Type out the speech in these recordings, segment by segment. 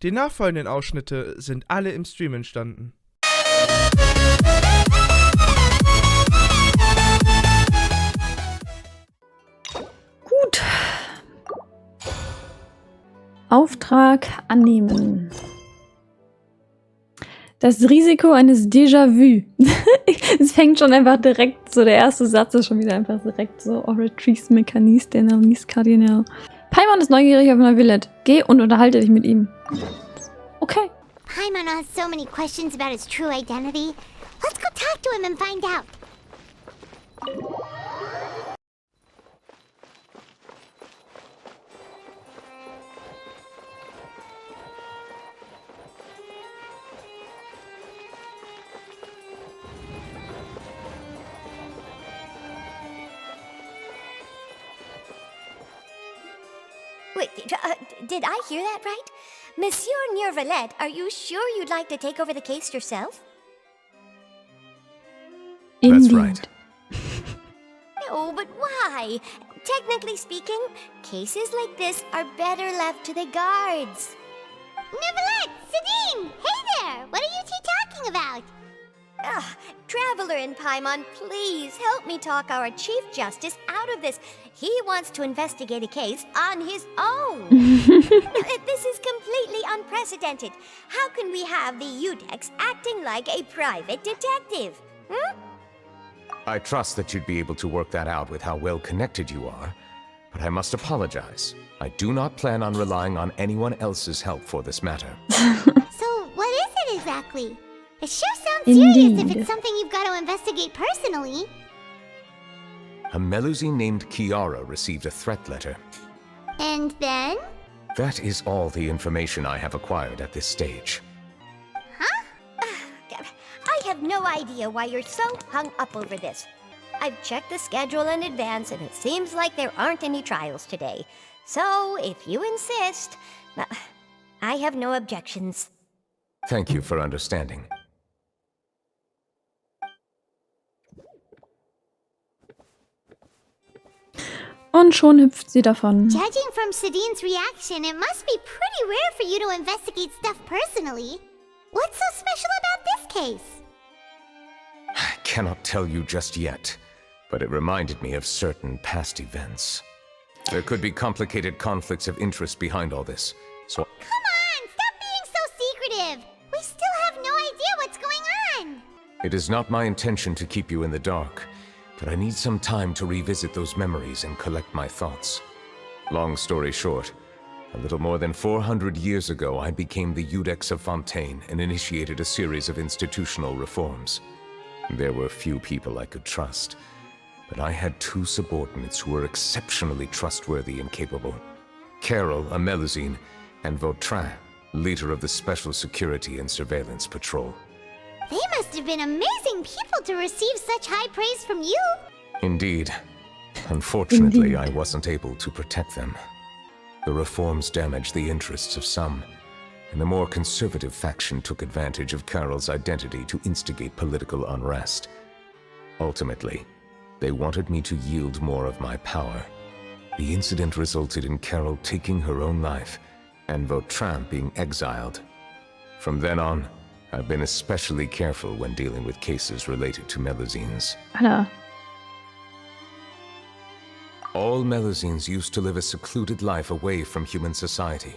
Die nachfolgenden Ausschnitte sind alle im Stream entstanden. Gut. Auftrag annehmen. Das Risiko eines Déjà-vu. Es fängt schon einfach direkt so, der erste Satz ist schon wieder einfach direkt so. Oratrice, mecanique, cardinale. Paimon ist neugierig auf Neuvillette. Geh und unterhalte dich mit ihm. Okay. Paimon has so many questions about his true identity. Let's go talk to him and find out. Wait, did I hear that right? Monsieur Neuvillette, are you sure you'd like to take over the case yourself? Indeed. That's right. No, but why? Technically speaking, cases like this are better left to the guards. Neuvillette! Sidine! Hey there! What are you two talking about? Traveler in Paimon, please help me talk our Chief Justice out of this. He wants to investigate a case on his own. This is completely unprecedented. How can we have the Udex acting like a private detective? I trust that you'd be able to work that out with how well connected you are, but I must apologize. I do not plan on relying on anyone else's help for this matter. So, what is it exactly? It sure sounds serious if it's something you've got to investigate personally. A Melusine named Kiara received a threat letter. And then? That is all the information I have acquired at this stage. Huh? I have no idea why you're so hung up over this. I've checked the schedule in advance, and it seems like there aren't any trials today. So, if you insist, I have no objections. Thank you for understanding. Und schon hüpft sie davon. Judging from Sidine's reaction, it must be pretty rare for you to investigate stuff personally. What's so special about this case? I cannot tell you just yet, but it reminded me of certain past events. There could be complicated conflicts of interest behind all this, so... Come on! Stop being so secretive! We still have no idea what's going on! It is not my intention to keep you in the dark, but I need some time to revisit those memories and collect my thoughts. Long story short, a little more than 400 years ago, I became the Udex of Fontaine and initiated a series of institutional reforms. There were few people I could trust, but I had two subordinates who were exceptionally trustworthy and capable. Carol, a Melusine, and Vautrin, leader of the Special Security and Surveillance Patrol. They must have been amazing people to receive such high praise from you! Indeed. Unfortunately, I wasn't able to protect them. The reforms damaged the interests of some, and the more conservative faction took advantage of Carol's identity to instigate political unrest. Ultimately, they wanted me to yield more of my power. The incident resulted in Carol taking her own life, and Vautrin being exiled. From then on, I've been especially careful when dealing with cases related to Melusines. Alter. All Melusines used to live a secluded life away from human society.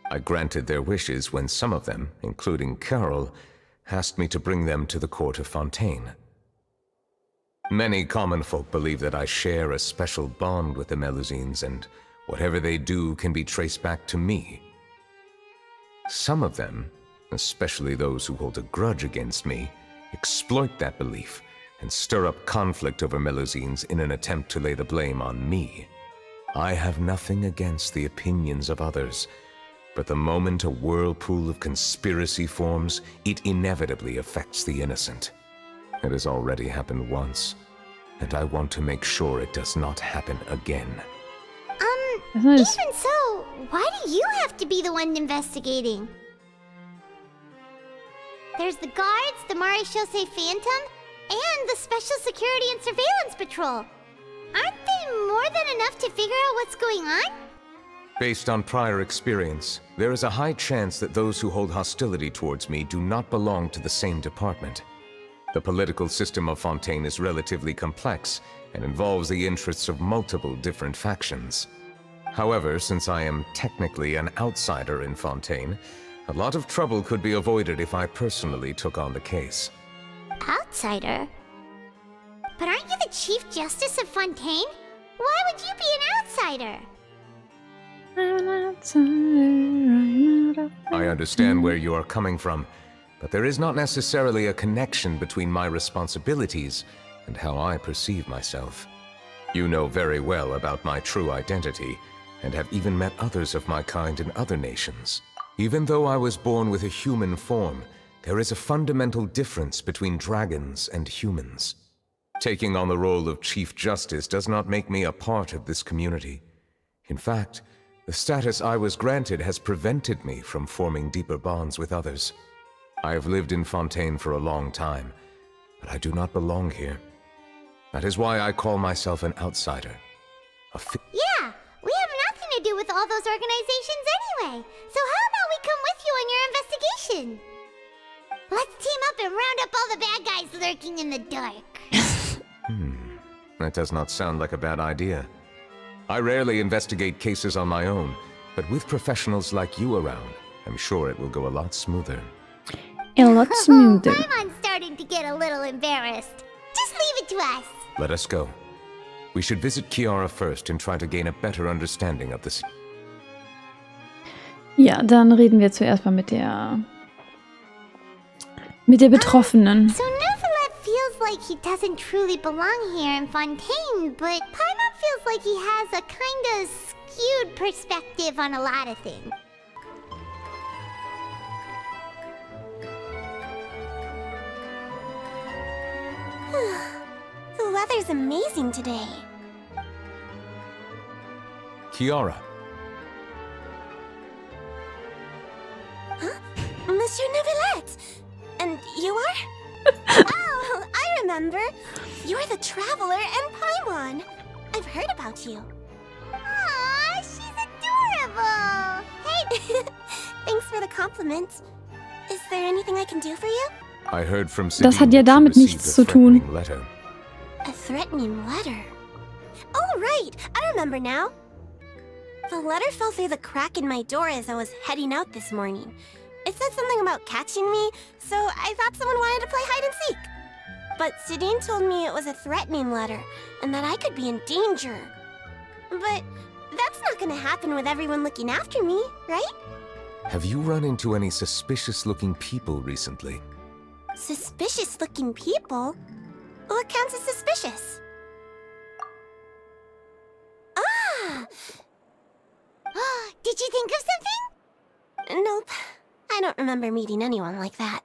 I granted their wishes when some of them, including Carol, asked me to bring them to the court of Fontaine. Many common folk believe that I share a special bond with the Melusines, and whatever they do can be traced back to me. Some of them, especially those who hold a grudge against me, exploit that belief and stir up conflict over Melusines in an attempt to lay the blame on me. I have nothing against the opinions of others, but the moment a whirlpool of conspiracy forms, it inevitably affects the innocent. It has already happened once, and I want to make sure it does not happen again. Even so, why do you have to be the one investigating? There's the guards, the Maréchaussée Phantom, and the Special Security and Surveillance Patrol. Aren't they more than enough to figure out what's going on? Based on prior experience, there is a high chance that those who hold hostility towards me do not belong to the same department. The political system of Fontaine is relatively complex and involves the interests of multiple different factions. However, since I am technically an outsider in Fontaine, a lot of trouble could be avoided if I personally took on the case. Outsider? But aren't you the Chief Justice of Fontaine? Why would you be an outsider? I'm an outsider, I'm out of I understand where you are coming from, but there is not necessarily a connection between my responsibilities and how I perceive myself. You know very well about my true identity, and have even met others of my kind in other nations. Even though I was born with a human form, there is a fundamental difference between dragons and humans. Taking on the role of Chief Justice does not make me a part of this community. In fact, the status I was granted has prevented me from forming deeper bonds with others. I have lived in Fontaine for a long time, but I do not belong here. That is why I call myself an outsider. Yeah, we have nothing to do with all those organizations anyway. So how about we come with you on your investigation? Let's team up and round up all the bad guys lurking in the dark. That does not sound like a bad idea. I rarely investigate cases on my own, but with professionals like you around, I'm sure it will go a lot smoother. A lot smoother. Paimon's starting to get a little embarrassed. Just leave it to us. Let us go. We should visit Kiara first and try to gain a better understanding of the Ja, dann reden wir zuerst mal mit der Betroffenen. So Neuvillette feels like he doesn't truly belong here in Fontaine, but Paimon feels like he has a kind of skewed perspective on a lot of things. The weather's amazing today. Kiara. Huh? Monsieur Neuvillette! And you are? Oh, I remember. You're the Traveler and Paimon. I've heard about you. Aw, she's adorable! Hey! Thanks for the compliment. Is there anything I can do for you? I heard from Das hat ja damit nichts zu tun. Letter. A threatening letter. Oh, right. I remember now. The letter fell through the crack in my door as I was heading out this morning. It said something about catching me, so I thought someone wanted to play hide and seek. But Sidine told me it was a threatening letter, and that I could be in danger. But that's not gonna happen with everyone looking after me, right? Have you run into any suspicious-looking people recently? Suspicious-looking people? What counts as suspicious? Ah! Did you think of something? Nope. I don't remember meeting anyone like that.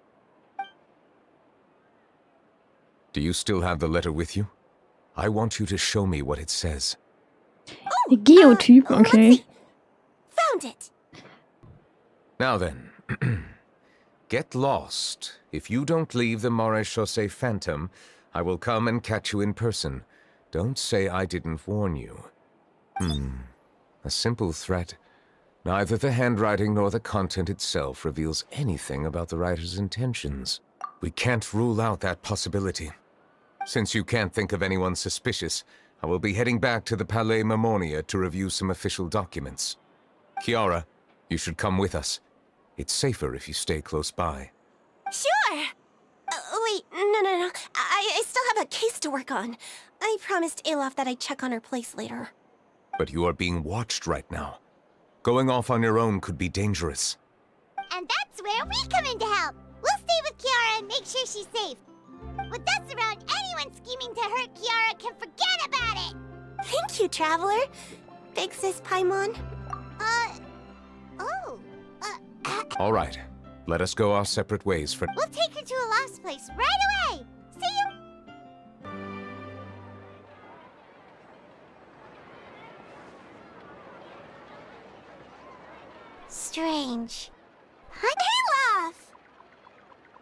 Do you still have the letter with you? I want you to show me what it says. Der Geotyp, Let's okay. see. Found it. Now then, get lost. If you don't leave the Maréchaussée Phantom, I will come and catch you in person. Don't say I didn't warn you. A simple threat. Neither the handwriting nor the content itself reveals anything about the writer's intentions. We can't rule out that possibility. Since you can't think of anyone suspicious, I will be heading back to the Palais Mermonia to review some official documents. Kiara, you should come with us. It's safer if you stay close by. Sure! Wait, no. I still have a case to work on. I promised Alof that I'd check on her place later. But you are being watched right now. Going off on your own could be dangerous. And that's where we come in to help. We'll stay with Kiara and make sure she's safe. With us around, anyone scheming to hurt Kiara can forget about it! Thank you, Traveler. Big Sis Paimon. All right, let us go our separate ways for... We'll take her to a lost place right away! See you! Strange. Alof!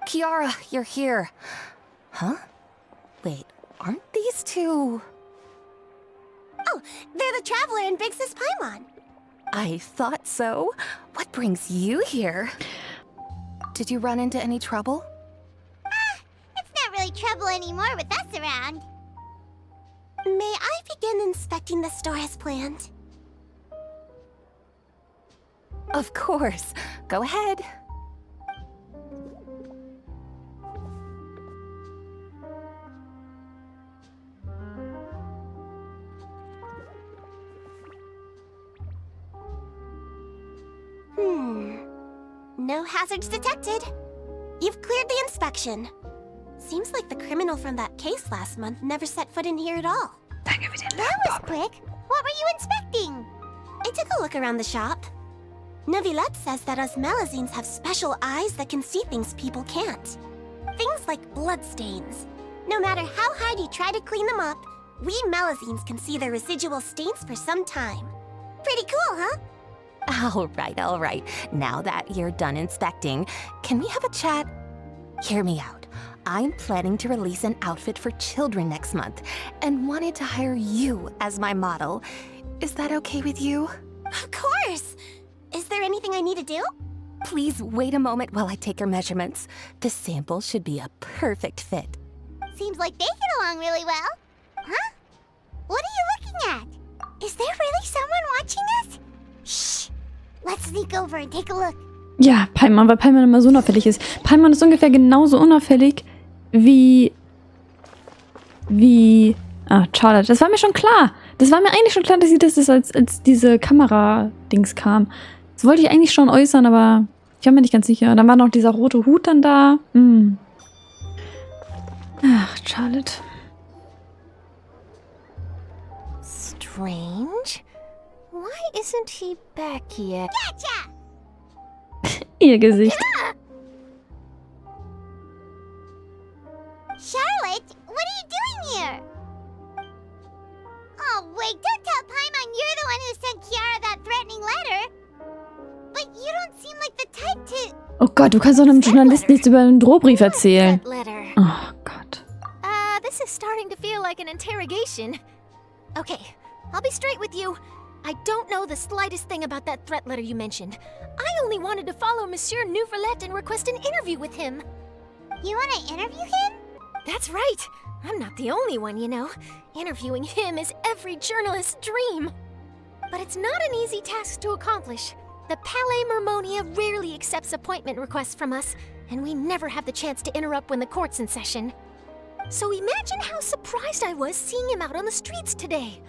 Kiara, you're here. Huh? Wait, aren't these two... Oh, they're the Traveler and Big Sis Paimon. I thought so. What brings you here? Did you run into any trouble? It's not really trouble anymore with us around. May I begin inspecting the store as planned? Of course. Go ahead. No hazards detected. You've cleared the inspection. Seems like the criminal from that case last month never set foot in here at all. That was quick. What were you inspecting? I took a look around the shop. Neuvillette says that us Melazines have special eyes that can see things people can't. Things like bloodstains. No matter how hard you try to clean them up, we Melazines can see their residual stains for some time. Pretty cool, huh? All right. Now that you're done inspecting, can we have a chat? Hear me out. I'm planning to release an outfit for children next month and wanted to hire you as my model. Is that okay with you? Of course! Is there anything I need to do? Please wait a moment while I take your measurements. The sample should be a perfect fit. Seems like they get along really well. Huh? What are you looking at? Is there really someone watching us? Shh! Let's sneak over and take a look. Ja, Paimon, weil Paimon immer so unauffällig ist. Paimon ist ungefähr genauso unauffällig wie... Charlotte. Das war mir schon klar. Das war mir eigentlich schon klar, dass sie das ist, als diese Kamera-Dings kam. Das wollte ich eigentlich schon äußern, aber ich war mir nicht ganz sicher. Dann war noch dieser rote Hut dann da. Ach, Charlotte. Strange. Why isn't he back yet? Gotcha! Ihr Gesicht. Charlotte, what are you doing here? Oh, wait, don't tell Paimon you're the one who sent Kiara that threatening letter. But you don't seem like the type to... Oh Gott, du kannst doch einem Journalisten nichts über einen Drohbrief erzählen. That letter. Oh Gott. This is starting to feel like an interrogation. Okay, I'll be straight with you. I don't know the slightest thing about that threat letter you mentioned. I only wanted to follow Monsieur Neuvillette and request an interview with him. You want to interview him? That's right. I'm not the only one, you know. Interviewing him is every journalist's dream. But it's not an easy task to accomplish. The Palais Mermonia rarely accepts appointment requests from us, and we never have the chance to interrupt when the court's in session. So imagine how surprised I was seeing him out on the streets today.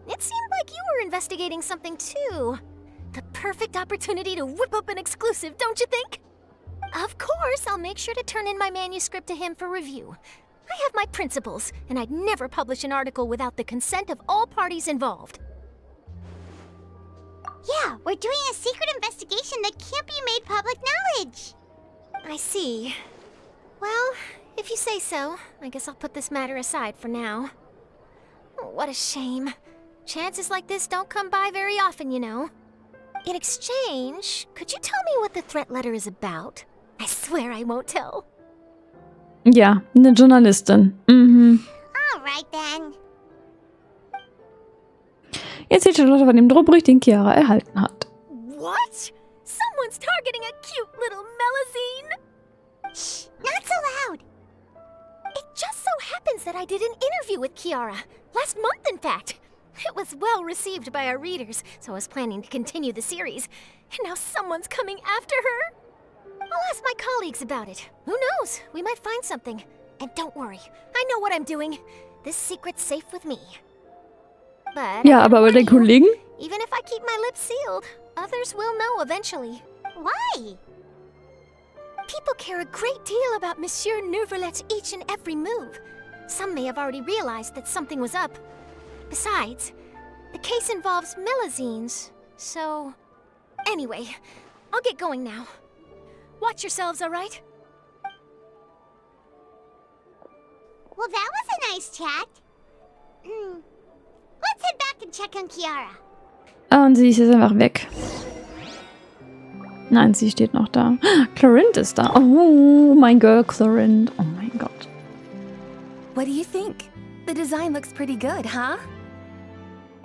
It seemed like you were investigating something too. The perfect opportunity to whip up an exclusive, don't you think? Of course, I'll make sure to turn in my manuscript to him for review. I have my principles, and I'd never publish an article without the consent of all parties involved. Yeah, we're doing a secret investigation that can't be made public knowledge. I see. Well, if you say so, I guess I'll put this matter aside for now. What a shame. Chances like this don't come by very often, you know. In exchange, could you tell me what the threat letter is about? I swear I won't tell. Ja, eine Journalistin. All right then. Jetzt sieht Charlotte von dem Drohbrief, den Chiara erhalten hat. What? Someone's targeting a cute little Melazine? Shh, not so loud. It just so happens that I did an interview with Kiara. Last month, in fact. It was well received by our readers, so I was planning to continue the series. And now someone's coming after her. I'll ask my colleagues about it. Who knows? We might find something. And don't worry, I know what I'm doing. This secret's safe with me. But Ja, aber bei den Kollegen? even if I keep my lips sealed, others will know eventually. Why? People care a great deal about Monsieur Neuvillette's each and every move. Some may have already realized that something was up. Besides, the case involves Melazines, so... Anyway, I'll get going now. Watch yourselves, all right? Well, that was a nice chat. Let's head back and check on Kiara. Ah, und sie ist jetzt einfach weg. Nein, sie steht noch da. Clorinde ist da. Oh, mein Girl Clorinde. Oh mein Gott. What do you think? The design looks pretty good, huh?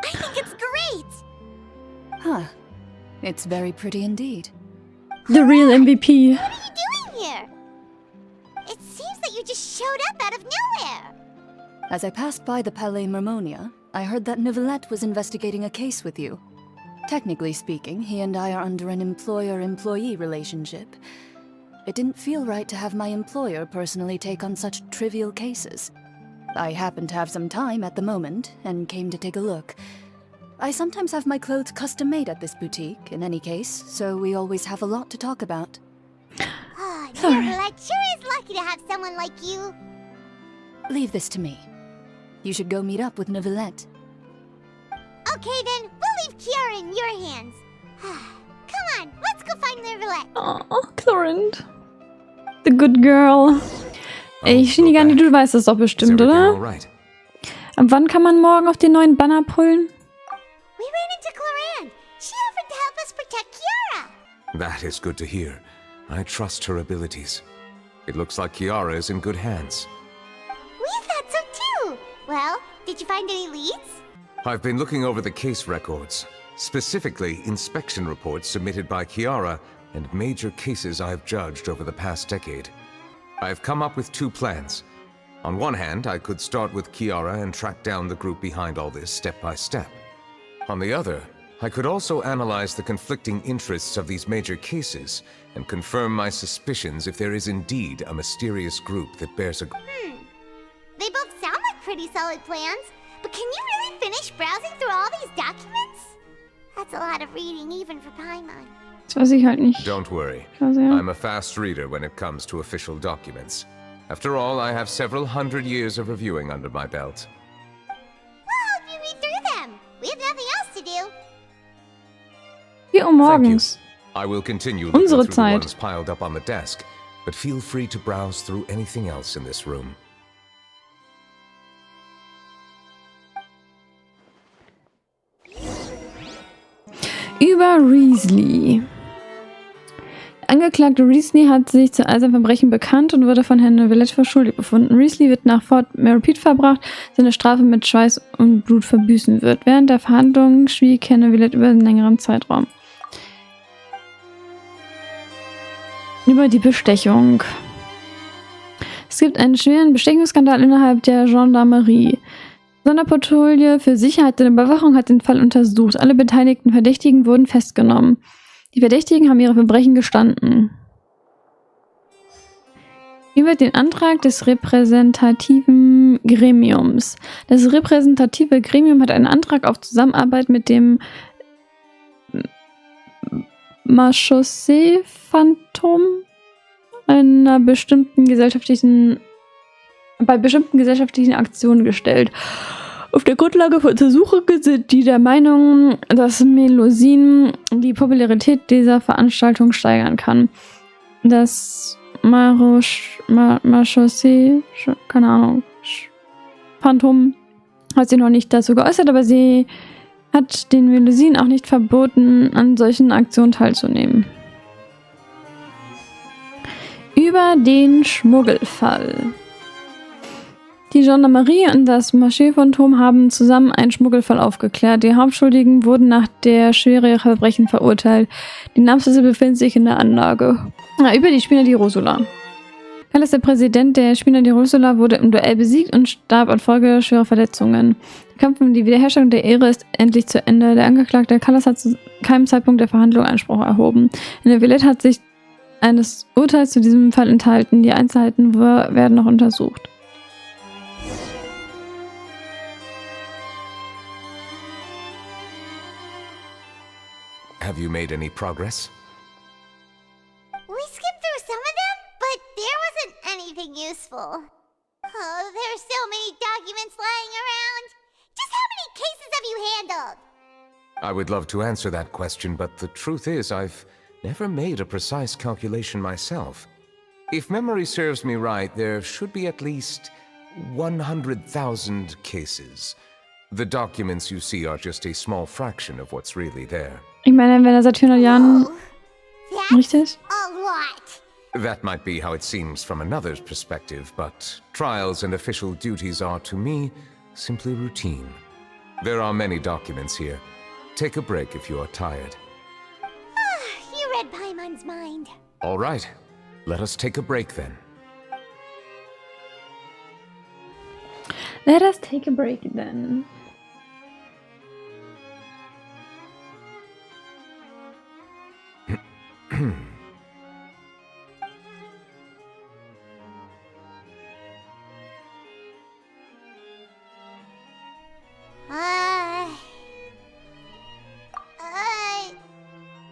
I think it's great. Huh. It's very pretty indeed. The real MVP. What are you doing here? It seems that you just showed up out of nowhere. As I passed by the Palais Mermonia, I heard that Neuvillette was investigating a case with you. Technically speaking, he and I are under an employer-employee relationship. It didn't feel right to have my employer personally take on such trivial cases. I happened to have some time at the moment, and came to take a look. I sometimes have my clothes custom-made at this boutique, in any case, so we always have a lot to talk about. Oh, Neuvillette sure is lucky to have someone like you. Leave this to me. You should go meet up with Neuvillette. Okay then, we'll leave Kiara in your hands. Come on, let's go find Neuvillette. Oh, Chlorinde. The good girl. Ey, Shinigami, du weißt das doch bestimmt, oder? Right? Ab wann kann man morgen auf den neuen Banner pullen? We ran into Chlorinde. She offered to help us protect Kiara. That is good to hear. I trust her abilities. It looks like Kiara is in good hands. We thought so too. Well, did you find any leads? I've been looking over the case records, specifically inspection reports submitted by Kiara and major cases I've judged over the past decade. I've come up with two plans. On one hand, I could start with Kiara and track down the group behind all this step by step. On the other, I could also analyze the conflicting interests of these major cases and confirm my suspicions if there is indeed a mysterious group that bears a... They both sound like pretty solid plans, but can you really finish browsing through all these documents? That's a lot of reading even for Paimon. Das weiß ich halt nicht. Don't worry. Also, ja. I'm a fast reader when it comes to official documents. After all, I have several hundred years of reviewing under my belt. We'll help you read through them. We have nothing else to do. 4 Uhr morgens. I will continue looking Unsere through the Zeit. ones piled up on the desk, but feel free to browse through anything else in this room. Über Weasley. Angeklagte Weasley hat sich zu all seinen Verbrechen bekannt und wurde von Herrn Neuvillette für schuldig befunden. Weasley wird nach Fort Meropith verbracht, seine Strafe mit Schweiß und Blut verbüßen wird. Während der Verhandlungen schwieg Herr Neuvillette über einen längeren Zeitraum. Über die Bestechung. Es gibt einen schweren Bestechungsskandal innerhalb der Gendarmerie. Sonderpatrouille für Sicherheit und Überwachung hat den Fall untersucht. Alle beteiligten Verdächtigen wurden festgenommen. Die Verdächtigen haben ihre Verbrechen gestanden. Über den Antrag des repräsentativen Gremiums. Das repräsentative Gremium hat einen Antrag auf Zusammenarbeit mit dem Marchaussee-Phantom bei bestimmten gesellschaftlichen Aktionen gestellt. Auf der Grundlage von Untersuchungen sind die der Meinung, dass Melusin die Popularität dieser Veranstaltung steigern kann. Das Marchaussee, keine Ahnung, Phantom hat sich noch nicht dazu geäußert, aber sie hat den Melusin auch nicht verboten, an solchen Aktionen teilzunehmen. Über den Schmuggelfall. Die Gendarmerie und das Marché-Phantom haben zusammen einen Schmuggelfall aufgeklärt. Die Hauptschuldigen wurden nach der Schwere ihrer Verbrechen verurteilt. Die Namensliste befindet sich in der Anlage. Über die Spina di Rosula. Carlos, der Präsident der Spina di Rosula, wurde im Duell besiegt und starb an Folge schwerer Verletzungen. Der Kampf um die Wiederherstellung der Ehre ist endlich zu Ende. Der Angeklagte Carlos hat zu keinem Zeitpunkt der Verhandlung Einspruch erhoben. Neuvillette hat sich eines Urteils zu diesem Fall enthalten. Die Einzelheiten werden noch untersucht. Have you made any progress? We skimmed through some of them, but there wasn't anything useful. Oh, there are so many documents lying around. Just how many cases have you handled? I would love to answer that question, but the truth is I've never made a precise calculation myself. If memory serves me right, there should be at least 100,000 cases. The documents you see are just a small fraction of what's really there. Ich meine, wenn er seit 400 Jahren... Richtig? A lot. That might be how it seems from another's perspective, but trials and official duties are, to me, simply routine. There are many documents here. Take a break if you are tired. All right. Let us take a break then. Let us take a break then.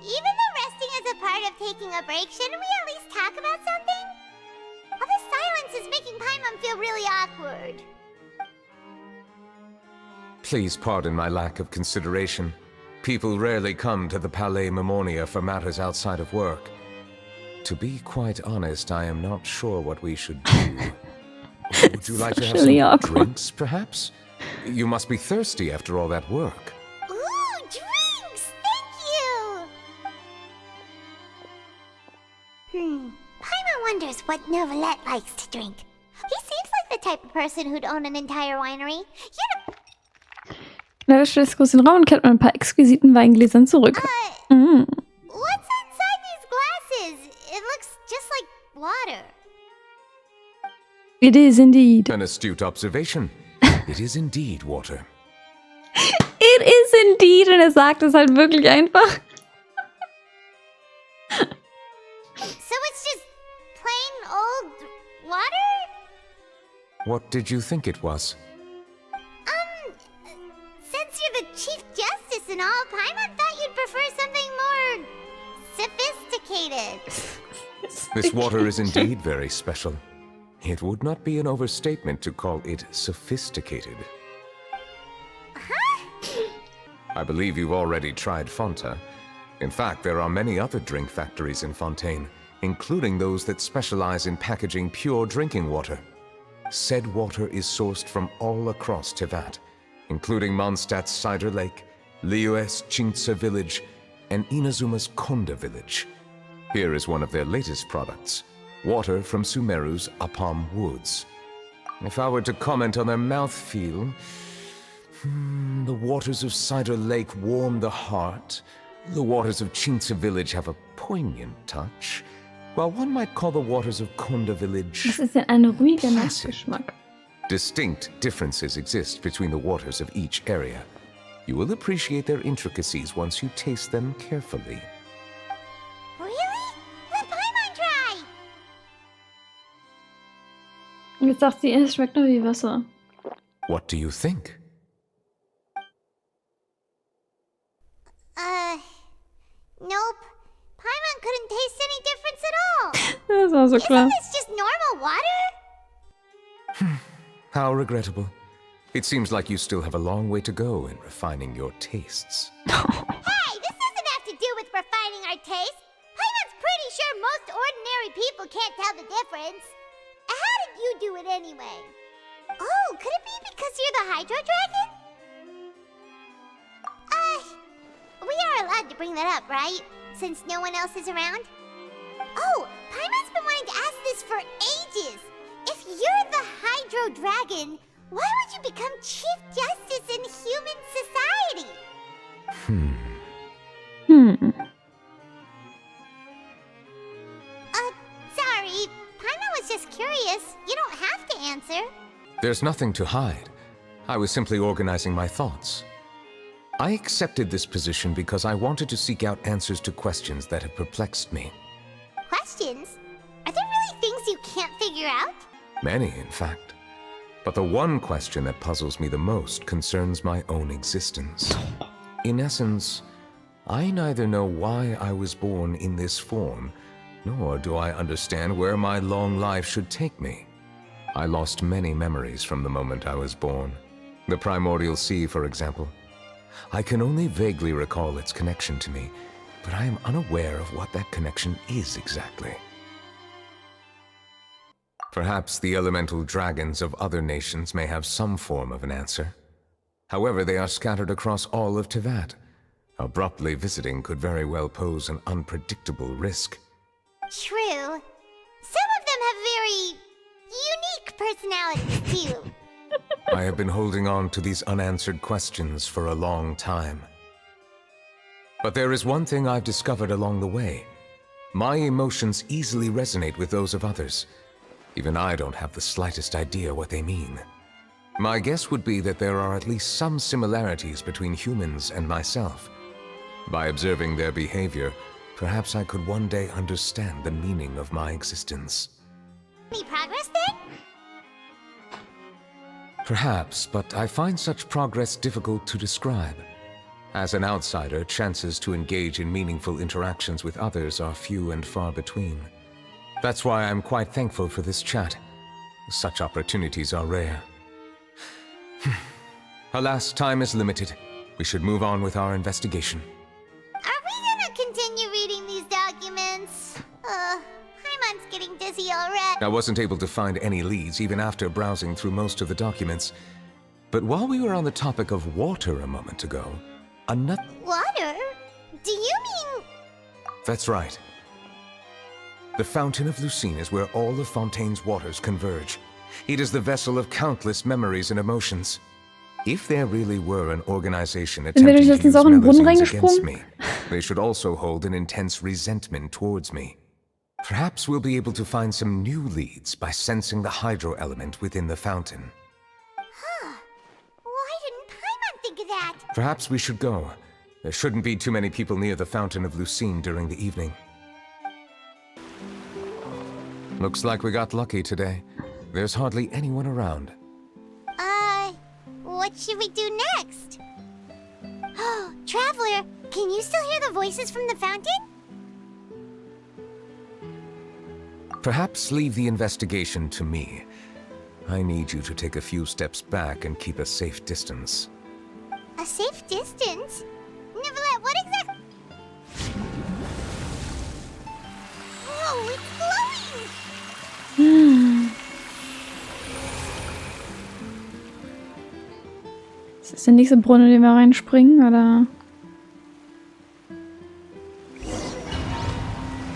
Even though resting is a part of taking a break, shouldn't we at least talk about something? All this silence is making Paimon feel really awkward. Please pardon my lack of consideration. People rarely come to the Palais Mermonia for matters outside of work. To be quite honest, I am not sure what we should do. Would you like to have really Oh, some awkward. drinks, perhaps? You must be thirsty after all that work. Ooh, drinks! Thank you! Paimon wonders what Neuvillette likes to drink. He seems like the type of person who'd own an entire winery. You know, In der Wäsche des großen Raum kehrt man ein paar exquisiten Weingläsern zurück. what's inside these glasses? It looks just like water. It is indeed. An astute observation. It is indeed water. It is indeed. Und er sagt es halt wirklich einfach. So it's just plain old water? What did you think it was? Since you're the Chief Justice and all, Paimon thought you'd prefer something more sophisticated. This water is indeed very special. It would not be an overstatement to call it sophisticated. I believe you've already tried Fonta. In fact, there are many other drink factories in Fontaine, including those that specialize in packaging pure drinking water. Said water is sourced from all across Tevat, including Mondstadt's Cider Lake, Liyue's Chintsa Village, and Inazuma's Konda Village. Here is one of their latest products, water from Sumeru's Apam Woods. If I were to comment on their mouthfeel, the waters of Cider Lake warm the heart, the waters of Chintsa Village have a poignant touch, while one might call the waters of Konda Village Das ist ja ein ruhiger Klasse. Nachgeschmack. Distinct differences exist between the waters of each area. You will appreciate their intricacies once you taste them carefully. Really? Let Paimon try! Und jetzt sagt sie, es schmeckt nur wie Wasser. What do you think? Nope. Paimon couldn't taste any difference at all. Das war so klar. Isn't this just normal water? How regrettable. It seems like you still have a long way to go in refining your tastes. Hey, this doesn't have to do with refining our taste. Paimon's pretty sure most ordinary people can't tell the difference. How did you do it anyway? Oh, could it be because you're the Hydro Dragon? We are allowed to bring that up, right? Since no one else is around? Oh, Paimon's been wanting to ask this for ages. If you're the Hydro Dragon, why would you become Chief Justice in human society? Sorry. Paimon was just curious. You don't have to answer. There's nothing to hide. I was simply organizing my thoughts. I accepted this position because I wanted to seek out answers to questions that have perplexed me. Questions? Are there really things you can't figure out? Many, in fact. But the one question that puzzles me the most concerns my own existence. In essence, I neither know why I was born in this form, nor do I understand where my long life should take me. I lost many memories from the moment I was born. The primordial sea, for example. I can only vaguely recall its connection to me, but I am unaware of what that connection is exactly. Perhaps the elemental dragons of other nations may have some form of an answer. However, they are scattered across all of Tevat. Abruptly visiting could very well pose an unpredictable risk. True. Some of them have very unique personalities, too. I have been holding on to these unanswered questions for a long time. But there is one thing I've discovered along the way. My emotions easily resonate with those of others. Even I don't have the slightest idea what they mean. My guess would be that there are at least some similarities between humans and myself. By observing their behavior, perhaps I could one day understand the meaning of my existence. Any progress then? Perhaps, but I find such progress difficult to describe. As an outsider, chances to engage in meaningful interactions with others are few and far between. That's why I'm quite thankful for this chat. Such opportunities are rare. Alas, time is limited. We should move on with our investigation. Are we gonna continue reading these documents? Paimon's getting dizzy already. I wasn't able to find any leads even after browsing through most of the documents. But while we were on the topic of water a moment ago, another... Water? Do you mean... That's right. The Fountain of Lucine is where all of Fontaine's waters converge. It is the vessel of countless memories and emotions. If there really were an organization attempting to use Melusines against me, they should also hold an intense resentment towards me. Perhaps we'll be able to find some new leads by sensing the hydro element within the fountain. Huh. Why didn't Paimon think of that? Perhaps we should go. There shouldn't be too many people near the Fountain of Lucine during the evening. Looks like we got lucky today. There's hardly anyone around. What should we do next? Oh, Traveler, can you still hear the voices from the fountain? Perhaps leave the investigation to me. I need you to take a few steps back and keep a safe distance. A safe distance? Neuvillette, what exactly? Whoa, it's glowing! Ist das der nächste Brunnen, in den wir reinspringen, oder?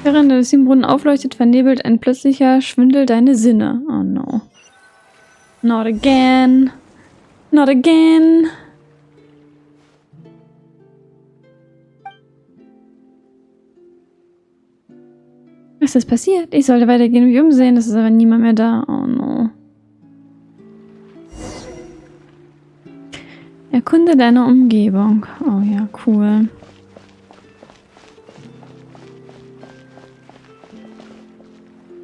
Während der Lucine-Brunnen aufleuchtet, vernebelt ein plötzlicher Schwindel deine Sinne. Oh no. Not again. Not again. Was ist passiert? Ich sollte weitergehen und mich umsehen, es ist aber niemand mehr da. Oh no. Erkunde deine Umgebung. Oh ja, cool.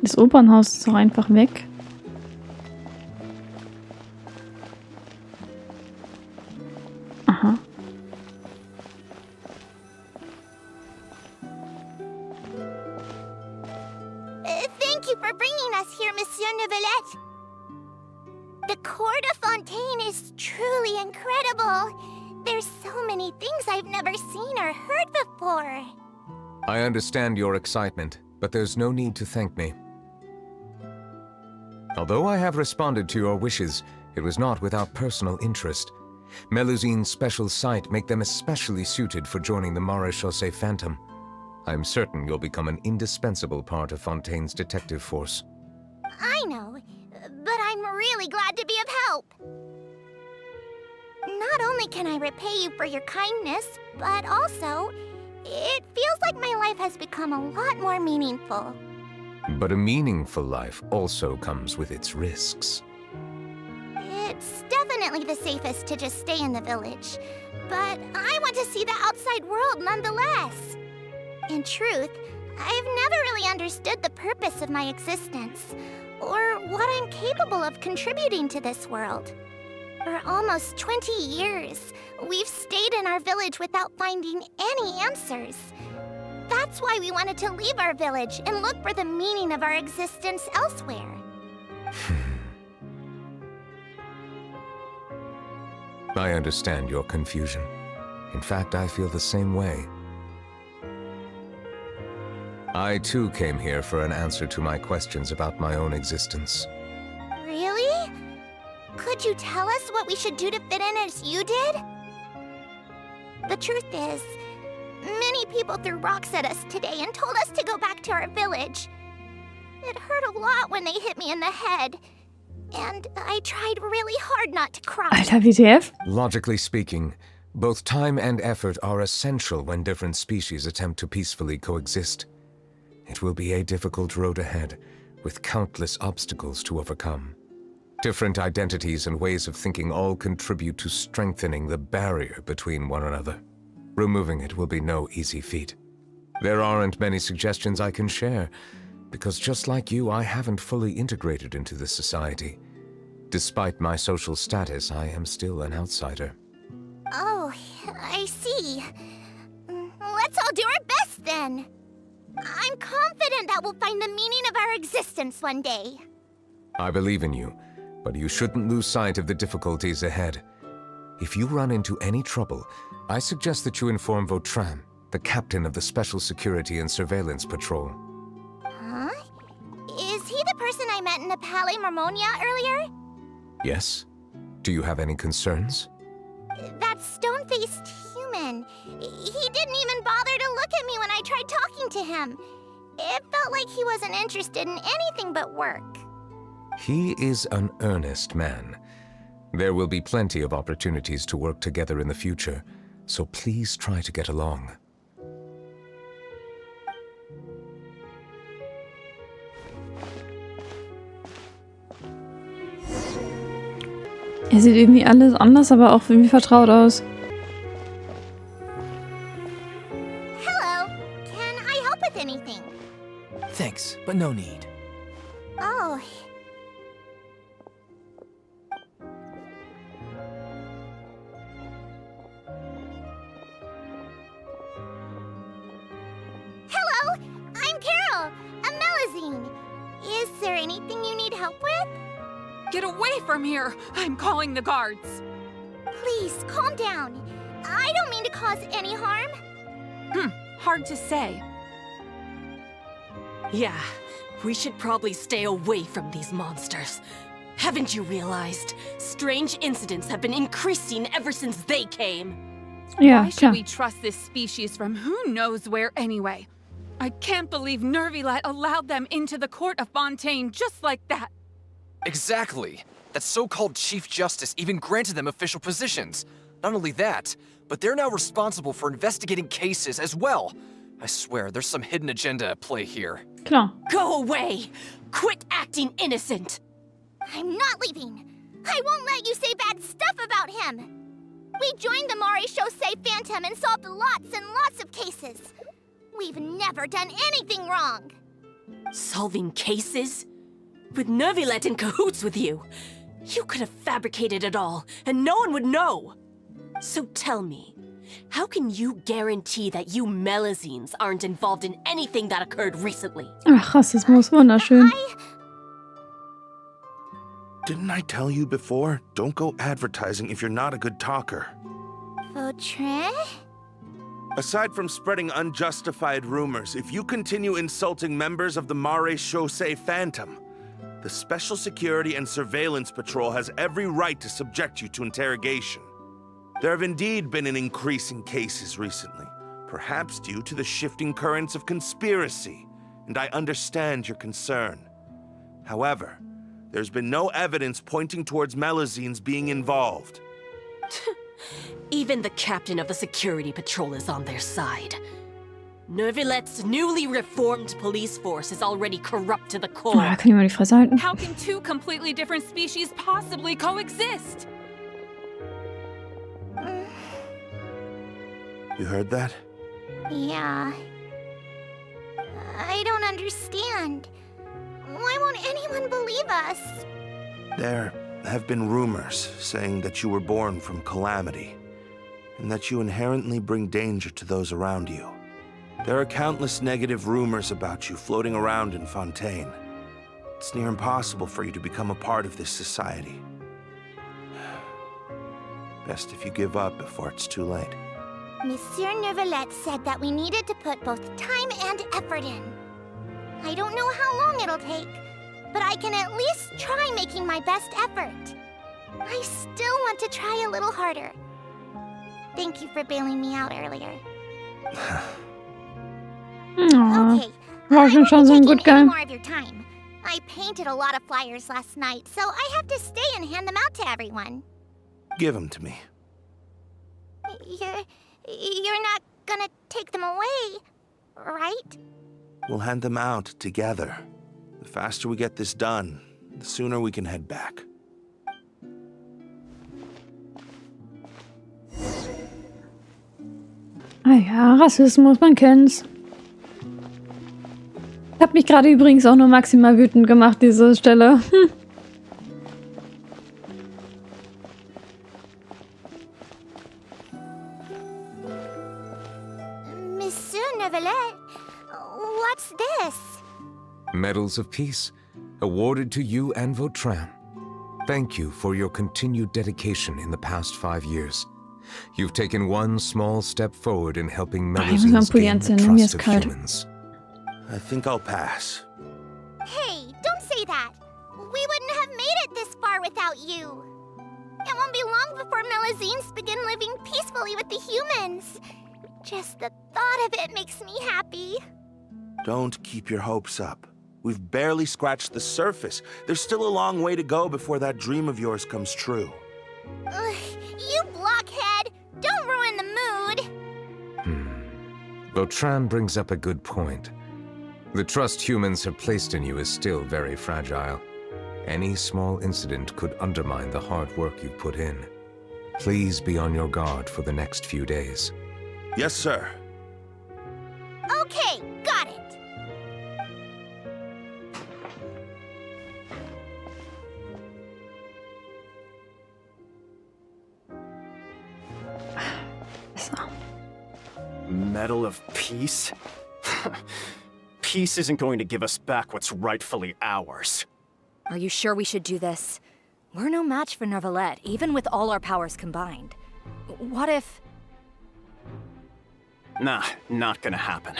Das Opernhaus ist doch einfach weg. Aha. Thank you for bringing us here, Monsieur Neuvillette. The court of Fontaine is truly incredible. There's so many things I've never seen or heard before. I understand your excitement, but there's no need to thank me. Although I have responded to your wishes, it was not without personal interest. Melusine's special sight make them especially suited for joining the Maréchaussée Phantom. I'm certain you'll become an indispensable part of Fontaine's detective force. I know, but I'm really glad to be of help. Not only can I repay you for your kindness, but also, it feels like my life has become a lot more meaningful. But a meaningful life also comes with its risks. It's definitely the safest to just stay in the village, but I want to see the outside world nonetheless. In truth, I've never really understood the purpose of my existence, or what I'm capable of contributing to this world. For almost 20 years, we've stayed in our village without finding any answers. That's why we wanted to leave our village and look for the meaning of our existence elsewhere. I understand your confusion. In fact, I feel the same way. I too came here for an answer to my questions about my own existence. Really? Could you tell us what we should do to fit in as you did? The truth is, many people threw rocks at us today and told us to go back to our village. It hurt a lot when they hit me in the head, and I tried really hard not to cry. Alter, WTF? Logically speaking, both time and effort are essential when different species attempt to peacefully coexist. It will be a difficult road ahead, with countless obstacles to overcome. Different identities and ways of thinking all contribute to strengthening the barrier between one another. Removing it will be no easy feat. There aren't many suggestions I can share, because just like you, I haven't fully integrated into this society. Despite my social status, I am still an outsider. Oh, I see. Let's all do our best then. I'm confident that we'll find the meaning of our existence one day. I believe in you, but you shouldn't lose sight of the difficulties ahead. If you run into any trouble, I suggest that you inform Vautrin, the captain of the Special Security and Surveillance Patrol. Huh? Is he the person I met in the Palais Marmonia earlier? Yes? Do you have any concerns? That stone-faced human. He didn't even bother to look at me when I tried talking to him. It felt like he wasn't interested in anything but work. He is an earnest man. There will be plenty of opportunities to work together in the future, so please try to get along. Sieht irgendwie alles anders, aber auch irgendwie vertraut aus. Hello. Can I help with anything? Thanks, but no need. Oh. Hello, I'm Carol, a Melazine. Is there anything you need help with? Get away from here! I'm calling the guards! Please, calm down. I don't mean to cause any harm. Hard to say. Yeah, we should probably stay away from these monsters. Haven't you realized? Strange incidents have been increasing ever since they came. Ja, Why should klar. we trust this species from who knows where anyway? I can't believe Neuvillette allowed them into the court of Fontaine just like that. Exactly. That so-called Chief Justice even granted them official positions. Not only that, but they're now responsible for investigating cases as well. I swear, there's some hidden agenda at play here. Klar. Go away! Quit acting innocent! I'm not leaving. I won't let you say bad stuff about him. We joined the Maréchaussée Phantom and solved lots and lots of cases. We've never done anything wrong. Solving cases? With Neuvillette in cahoots with you. You could have fabricated it all, and no one would know. So tell me, how can you guarantee that you Melazines aren't involved in anything that occurred recently? Ach, Rassismus, wunderschön. Didn't I tell you before? Don't go advertising if you're not a good talker. Vautrin? Aside from spreading unjustified rumors, if you continue insulting members of the Maréchaussée Phantom, the Special Security and Surveillance Patrol has every right to subject you to interrogation. There have indeed been an increase in cases recently, perhaps due to the shifting currents of conspiracy, and I understand your concern. However, there's been no evidence pointing towards Melazines being involved. Even the captain of the security patrol is on their side. Neuvillette's newly reformed police force is already corrupt to the Oh, core. da kann ich mal die Fresse halten. How can two completely different species possibly coexist? You heard that? Yeah. I don't understand. Why won't anyone believe us? There have been rumors saying that you were born from calamity, and that you inherently bring danger to those around you. There are countless negative rumors about you floating around in Fontaine. It's near impossible for you to become a part of this society. Best if you give up before it's too late. Monsieur Neuvillette said that we needed to put both time and effort in. I don't know how long it'll take, but I can at least try making my best effort. I still want to try a little harder. Thank you for bailing me out earlier. Oh, Okay, war I schon won't so be ein taking good any guy. more of your time. I painted a lot of flyers last night, so I have to stay and hand them out to everyone. Give them to me. You're not gonna take them away, right? We'll hand them out together. The faster we get this done, the sooner we can head back. Ah ja, Rassismus, man kennt's. Hat mich gerade übrigens auch nur maximal wütend gemacht, diese Stelle. Monsieur Neuvillette, what's this? Medals of Peace, awarded to you and Vautrin. Thank you for your continued dedication in the past 5 years. You've taken one small step forward in helping Melusines gain the trust of humans. I think I'll pass. Hey, don't say that. We wouldn't have made it this far without you. It won't be long before Melusines begin living peacefully with the humans. Just the thought of it makes me happy. Don't keep your hopes up. We've barely scratched the surface. There's still a long way to go before that dream of yours comes true. You blockhead! Don't ruin the mood! Vautrin brings up a good point. The trust humans have placed in you is still very fragile. Any small incident could undermine the hard work you've put in. Please be on your guard for the next few days. Yes, sir. Okay, got it. Medal of Peace? Peace isn't going to give us back what's rightfully ours. Are you sure we should do this? We're no match for Neuvillette, even with all our powers combined. What if... Nah, not gonna happen.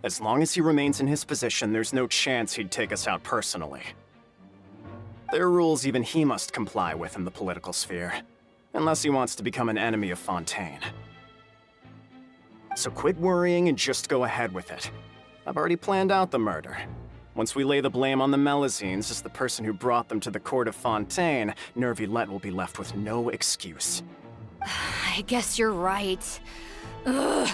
As long as he remains in his position, there's no chance he'd take us out personally. There are rules even he must comply with in the political sphere, unless he wants to become an enemy of Fontaine. So quit worrying and just go ahead with it. I've already planned out the murder. Once we lay the blame on the Melusines as the person who brought them to the court of Fontaine, Neuvillette will be left with no excuse. I guess you're right. Ugh.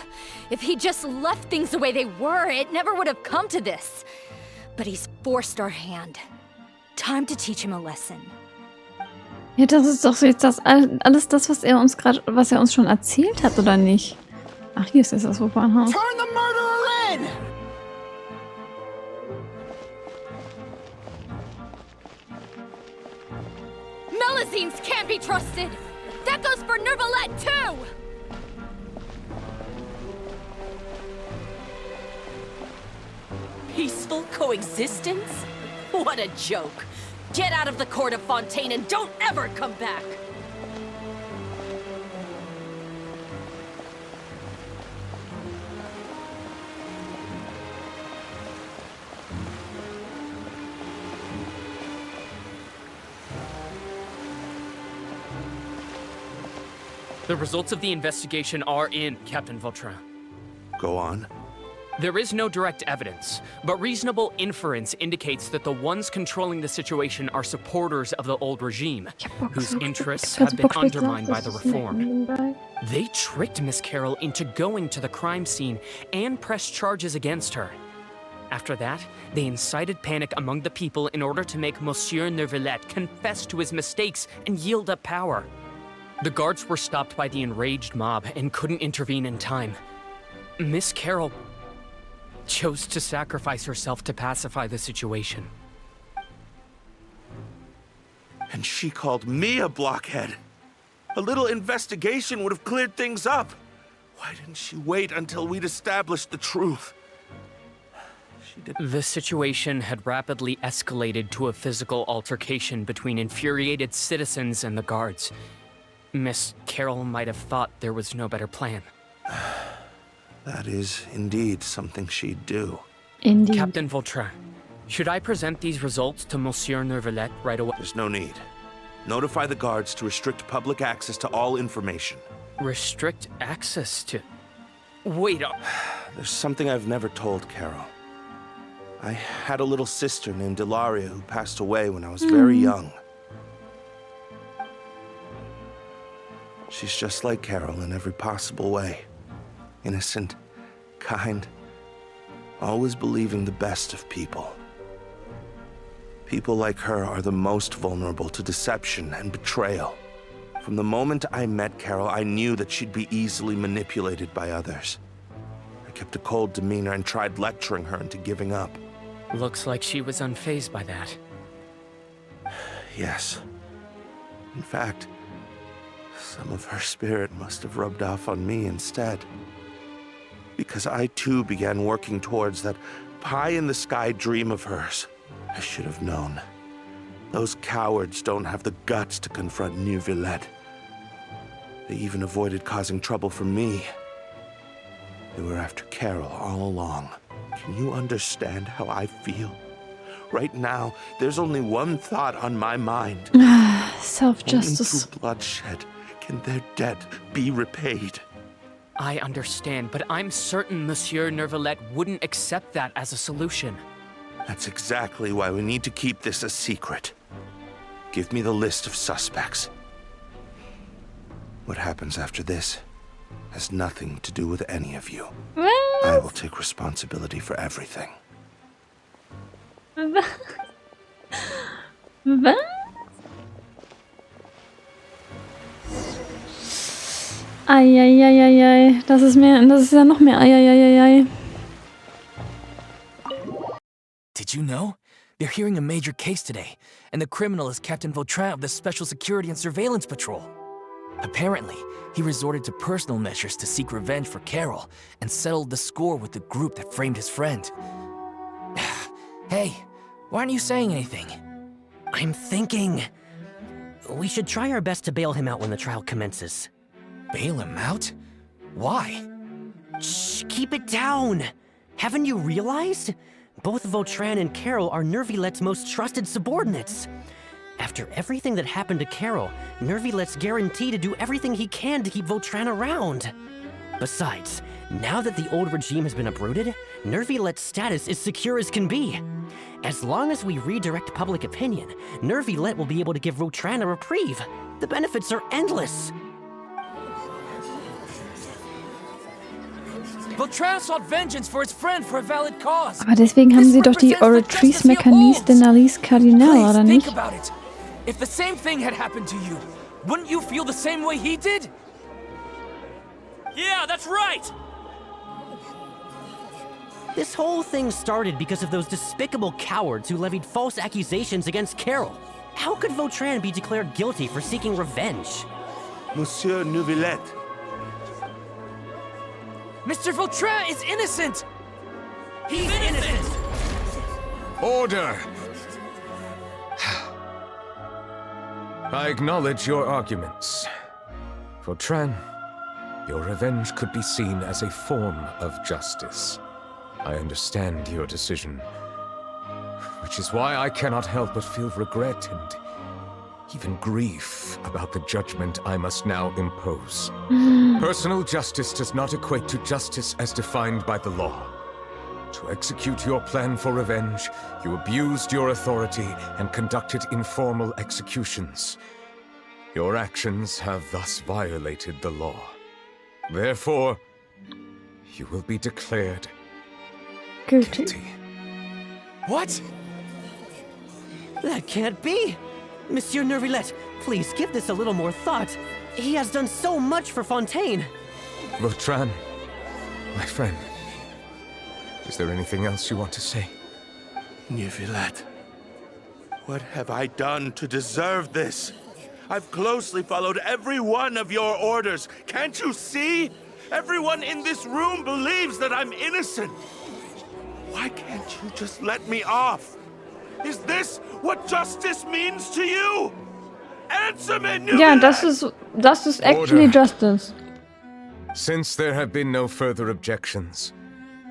If he just left things the way they were, it never would have come to this. But he's forced our hand. Time to teach him a lesson. Ja, das ist doch jetzt das alles das, was er uns schon erzählt hat, oder nicht? Ach, hier ist das Opernhaus. Turn the murderer in! Melusines can't be trusted! That goes for Neuvillette, too! Peaceful coexistence? What a joke. Get out of the court of Fontaine and don't ever come back! The results of the investigation are in, Captain Vautrin. Go on. There is no direct evidence, but reasonable inference indicates that the ones controlling the situation are supporters of the old regime, whose interests have been undermined by the reform. They tricked Miss Carroll into going to the crime scene and pressed charges against her. After that, they incited panic among the people in order to make Monsieur Neuvillette confess to his mistakes and yield up power. The guards were stopped by the enraged mob and couldn't intervene in time. Miss Carroll chose to sacrifice herself to pacify the situation. And she called me a blockhead. A little investigation would have cleared things up. Why didn't she wait until we'd established the truth? The situation had rapidly escalated to a physical altercation between infuriated citizens and the guards. Miss Carroll might have thought there was no better plan. That is indeed something she'd do. Indeed. Captain Vautrin, should I present these results to Monsieur Neuvillette right away? There's no need. Notify the guards to restrict public access to all information. Restrict access to... Wait up. There's something I've never told Carol. I had a little sister named Ilaria who passed away when I was very young. She's just like Carol in every possible way. Innocent, kind, always believing the best of people. People like her are the most vulnerable to deception and betrayal. From the moment I met Carol, I knew that she'd be easily manipulated by others. I kept a cold demeanor and tried lecturing her into giving up. Looks like she was unfazed by that. Yes. In fact, some of her spirit must have rubbed off on me instead. Because I too began working towards that pie-in-the-sky dream of hers. I should have known. Those cowards don't have the guts to confront Neuvillette. They even avoided causing trouble for me. They were after Carol all along. Can you understand how I feel? Right now, there's only one thought on my mind. Self-justice. Only through bloodshed can their debt be repaid. I understand, but I'm certain Monsieur Neuvillette wouldn't accept that as a solution. That's exactly why we need to keep this a secret. Give me the list of suspects. What happens after this has nothing to do with any of you. I will take responsibility for everything. Was? Eieieiei, das ist ja noch mehr Eieieiei. Did you know? They're hearing a major case today, and the criminal is Captain Vautrin of the Special Security and Surveillance Patrol. Apparently, he resorted to personal measures to seek revenge for Carol and settled the score with the group that framed his friend. Hey, why aren't you saying anything? I'm thinking... we should try our best to bail him out when the trial commences. Bail him out? Why? Shh, keep it down! Haven't you realized? Both Vautrin and Carol are Neuvillette's most trusted subordinates. After everything that happened to Carol, Neuvillette's guaranteed to do everything he can to keep Vautrin around. Besides, now that the old regime has been uprooted, Neuvillette's status is secure as can be. As long as we redirect public opinion, Neuvillette will be able to give Vautrin a reprieve. The benefits are endless. Vautrin sought vengeance for his friend for a valid cause. Aber deswegen haben sie doch die Oratrice mecanique cardinale, oder nicht? Think about it. If the same thing had happened to you, wouldn't you feel the same way he did? Yeah, that's right! This whole thing started because of those despicable cowards who levied false accusations against Carol. How could Vautrin be declared guilty for seeking revenge? Monsieur Neuvillette. Mr. Vautrin is innocent! He's innocent! Order! I acknowledge your arguments. Vautrin, your revenge could be seen as a form of justice. I understand your decision, which is why I cannot help but feel regret and even grief about the judgment I must now impose. Personal justice does not equate to justice as defined by the law. To execute your plan for revenge, you abused your authority and conducted informal executions. Your actions have thus violated the law. Therefore, you will be declared guilty. What? That can't be! Monsieur Neuvillette, please give this a little more thought. He has done so much for Fontaine. Vautrin, my friend, is there anything else you want to say? Neuvillette, what have I done to deserve this? I've closely followed every one of your orders. Can't you see? Everyone in this room believes that I'm innocent. Why can't you just let me off? Is this what justice means to you? Answer me, Neuvillette! Ja, das ist actually justice. Since there have been no further objections,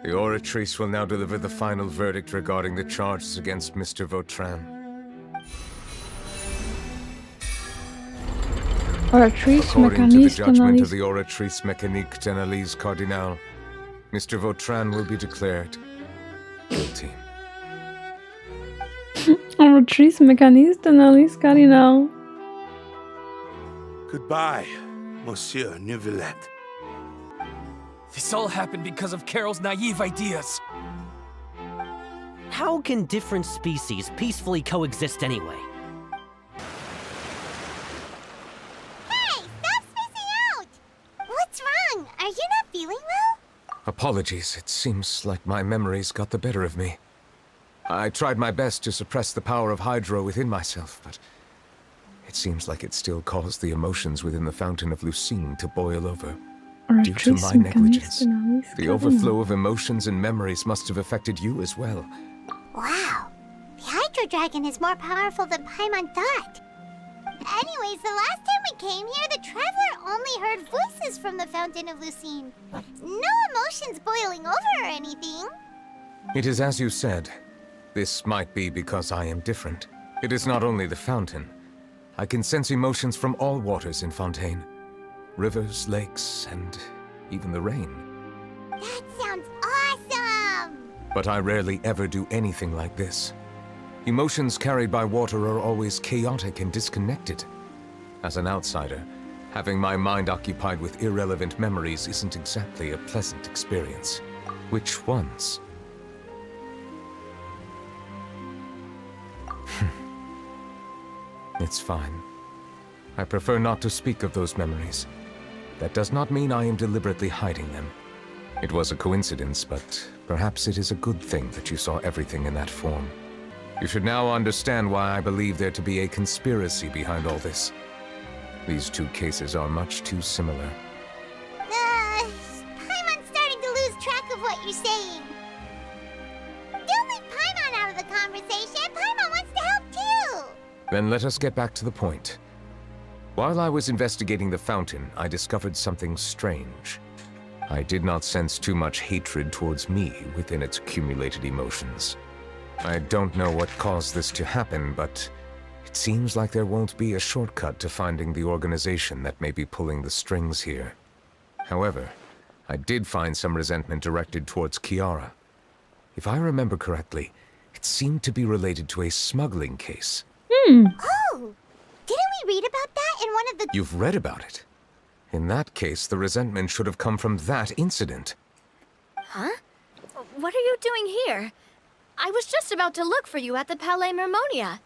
the Oratrice will now deliver the final verdict regarding the charges against Mr. Vautrin. Oratrice According to the mecanique judgment of the Oratrice mecanique cardinale, Mr. Vautrin will be declared guilty. Oratrice mecanique cardinale. Goodbye, Monsieur Neuvillette. This all happened because of Carol's naive ideas. How can different species peacefully coexist anyway? Hey, stop spacing out! What's wrong? Are you not feeling well? Apologies, it seems like my memories got the better of me. I tried my best to suppress the power of Hydro within myself, but it seems like it still caused the emotions within the Fountain of Lucine to boil over. Due to my negligence, the overflow of emotions and memories must have affected you as well. Wow. The Hydro Dragon is more powerful than Paimon thought. Anyways, the last time we came here, the Traveler only heard voices from the Fountain of Lucine. No emotions boiling over or anything. It is as you said. This might be because I am different. It is not only the fountain. I can sense emotions from all waters in Fontaine. Rivers, lakes, and even the rain. That sounds awesome! But I rarely ever do anything like this. Emotions carried by water are always chaotic and disconnected. As an outsider, having my mind occupied with irrelevant memories isn't exactly a pleasant experience. Which ones? It's fine. I prefer not to speak of those memories. That does not mean I am deliberately hiding them. It was a coincidence, but perhaps it is a good thing that you saw everything in that form. You should now understand why I believe there to be a conspiracy behind all this. These two cases are much too similar. Paimon's starting to lose track of what you're saying. Don't leave Paimon out of the conversation. Paimon wants to help too. Then let us get back to the point. While I was investigating the fountain, I discovered something strange. I did not sense too much hatred towards me within its accumulated emotions. I don't know what caused this to happen, but it seems like there won't be a shortcut to finding the organization that may be pulling the strings here. However, I did find some resentment directed towards Kiara. If I remember correctly, it seemed to be related to a smuggling case. Oh! Didn't we read about that in one of the... You've read about it? In that case, the resentment should have come from that incident. Huh? What are you doing here? I was just about to look for you at the Palais Mermonia.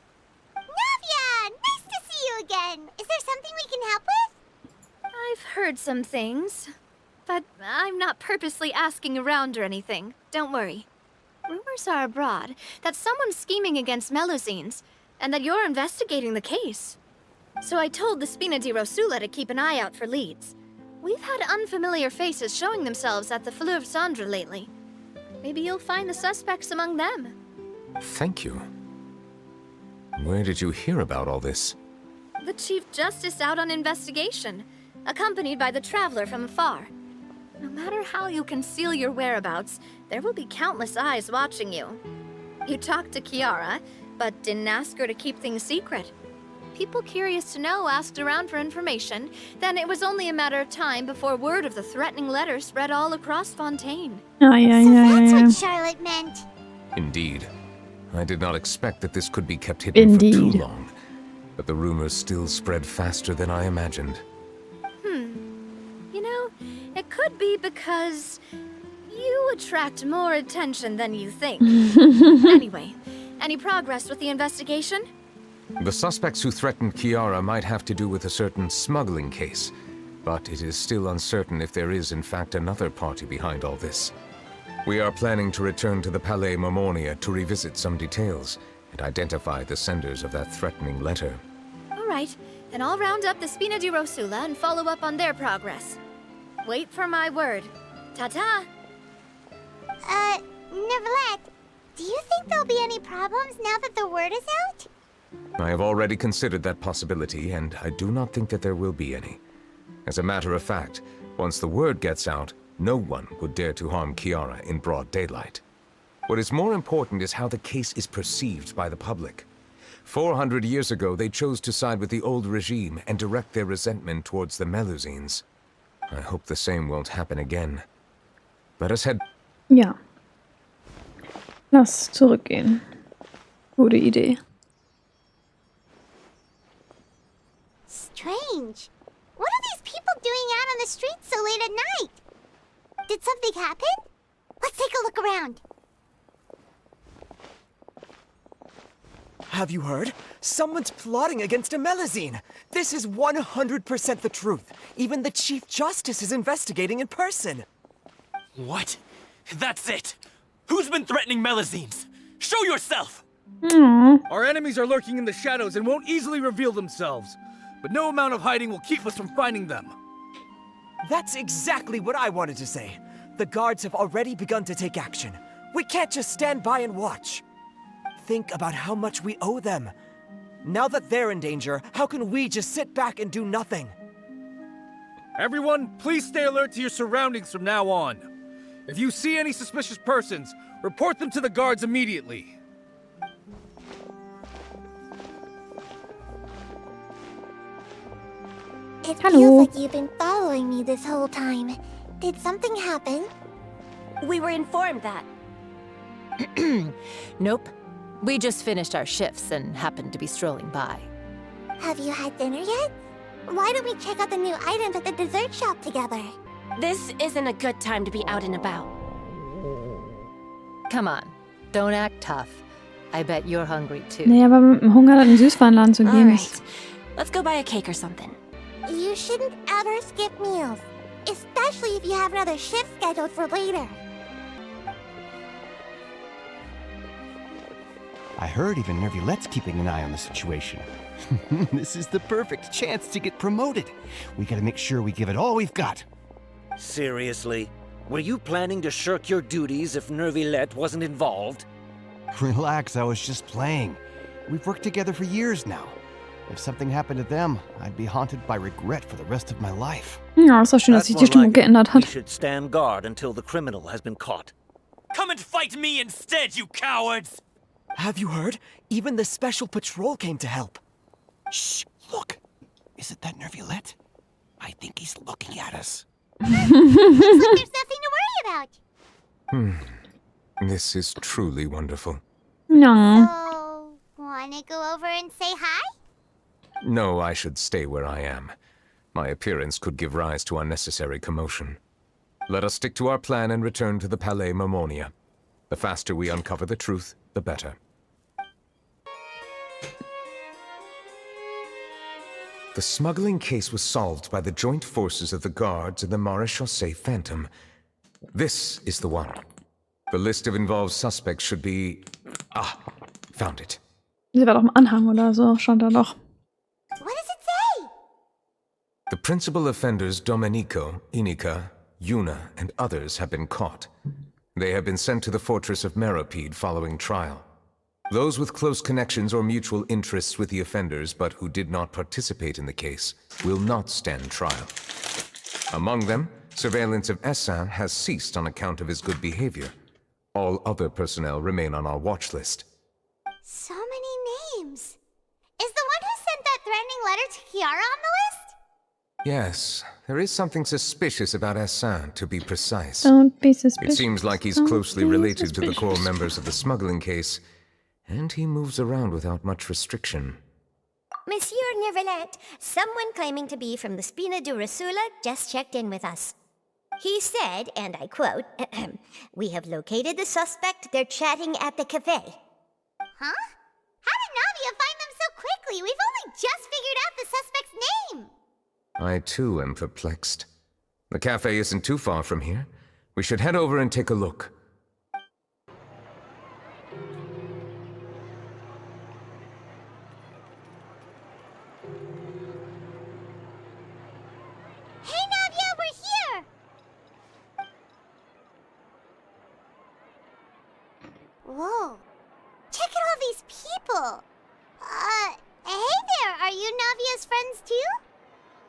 Navia! Nice to see you again! Is there something we can help with? I've heard some things, but I'm not purposely asking around or anything. Don't worry. Rumors are abroad that someone's scheming against Melusines, and that you're investigating the case. So I told the Spina di Rosula to keep an eye out for leads. We've had unfamiliar faces showing themselves at the Fleuve Cendre lately. Maybe you'll find the suspects among them. Thank you. Where did you hear about all this? The Chief Justice out on investigation, accompanied by the Traveler from afar. No matter how you conceal your whereabouts, there will be countless eyes watching you. You talked to Kiara, but didn't ask her to keep things secret. People curious to know asked around for information, then it was only a matter of time before word of the threatening letter spread all across Fontaine. That's what Charlotte meant. Indeed. I did not expect that this could be kept hidden for too long, but the rumors still spread faster than I imagined. You know, it could be because you attract more attention than you think. Anyway, any progress with the investigation? The suspects who threatened Kiara might have to do with a certain smuggling case, but it is still uncertain if there is in fact another party behind all this. We are planning to return to the Palais Mermonia to revisit some details and identify the senders of that threatening letter. All right, then I'll round up the Spina di Rosula and follow up on their progress. Wait for my word. Ta-ta! Neuvillette, do you think there'll be any problems now that the word is out? I have already considered that possibility, and I do not think that there will be any. As a matter of fact, once the word gets out, no one would dare to harm Kiara in broad daylight. What is more important is how the case is perceived by the public. 400 years ago, they chose to side with the old regime and direct their resentment towards the Melusines. I hope the same won't happen again. Let us head... Ja. Lass zurückgehen. Gute Idee. Strange. What are these people doing out on the streets so late at night? Did something happen? Let's take a look around. Have you heard? Someone's plotting against a Melazine. This is 100% the truth. Even the Chief Justice is investigating in person. What? That's it! Who's been threatening Melazines? Show yourself! Our enemies are lurking in the shadows and won't easily reveal themselves. But no amount of hiding will keep us from finding them. That's exactly what I wanted to say. The guards have already begun to take action. We can't just stand by and watch. Think about how much we owe them. Now that they're in danger, how can we just sit back and do nothing? Everyone, please stay alert to your surroundings from now on. If you see any suspicious persons, report them to the guards immediately. It feels like you've been following me this whole time. Did something happen? We were informed that. Nope. We just finished our shifts and happened to be strolling by. Have you had dinner yet? Why don't we check out the new items at the dessert shop together? This isn't a good time to be out and about. Come on, don't act tough. I bet you're hungry too. Nee, aber mit dem Hunger in den Süßwarenladen zu gehen ist... Let's go buy a cake or something. You shouldn't ever skip meals. Especially if you have another shift scheduled for later. I heard even Neuvillette's keeping an eye on the situation. This is the perfect chance to get promoted. We gotta make sure we give it all we've got. Seriously? Were you planning to shirk your duties if Neuvillette wasn't involved? Relax, I was just playing. We've worked together for years now. If something happened to them, I'd be haunted by regret for the rest of my life. Ja, ist doch schön, dass sich die Stimmung geändert We hat. should stand guard until the criminal has been caught. Come and fight me instead, you cowards! Have you heard? Even the special patrol came to help. Shh, look. Is it that Neuvillette? I think he's looking at us. Looks like there's nothing to worry about. This is truly wonderful. No. So, wanna go over and say hi? No, I should stay where I am. My appearance could give rise to unnecessary commotion. Let us stick to our plan and return to the Palais Mermonia. The faster we uncover the truth, the better. The smuggling case was solved by the joint forces of the guards and the Maréchaussée Phantom. This is the one. The list of involved suspects should be... found it. Sie war doch im Anhang oder so, stand da doch. What does it say? The principal offenders Domenico, Inica, Yuna, and others have been caught. They have been sent to the fortress of Meropide following trial. Those with close connections or mutual interests with the offenders but who did not participate in the case will not stand trial. Among them, surveillance of Essin has ceased on account of his good behavior. All other personnel remain on our watch list. So many names. Is the one who sent that threatening letter to Kiara on the list? Yes, there is something suspicious about Essin, to be precise. Don't be suspicious. It seems like he's closely related to the core members of the smuggling case, and he moves around without much restriction. Monsieur Neuvillette, someone claiming to be from the Spina di Rosula just checked in with us. He said, and I quote, "We have located the suspect. They're chatting at the cafe." Huh? How did Navia find them so quickly? We've only just figured out the suspect's name. I too am perplexed. The cafe isn't too far from here. We should head over and take a look. Hey Navia, we're here! Whoa. Check out all these people. Hey there, are you Navia's friends too?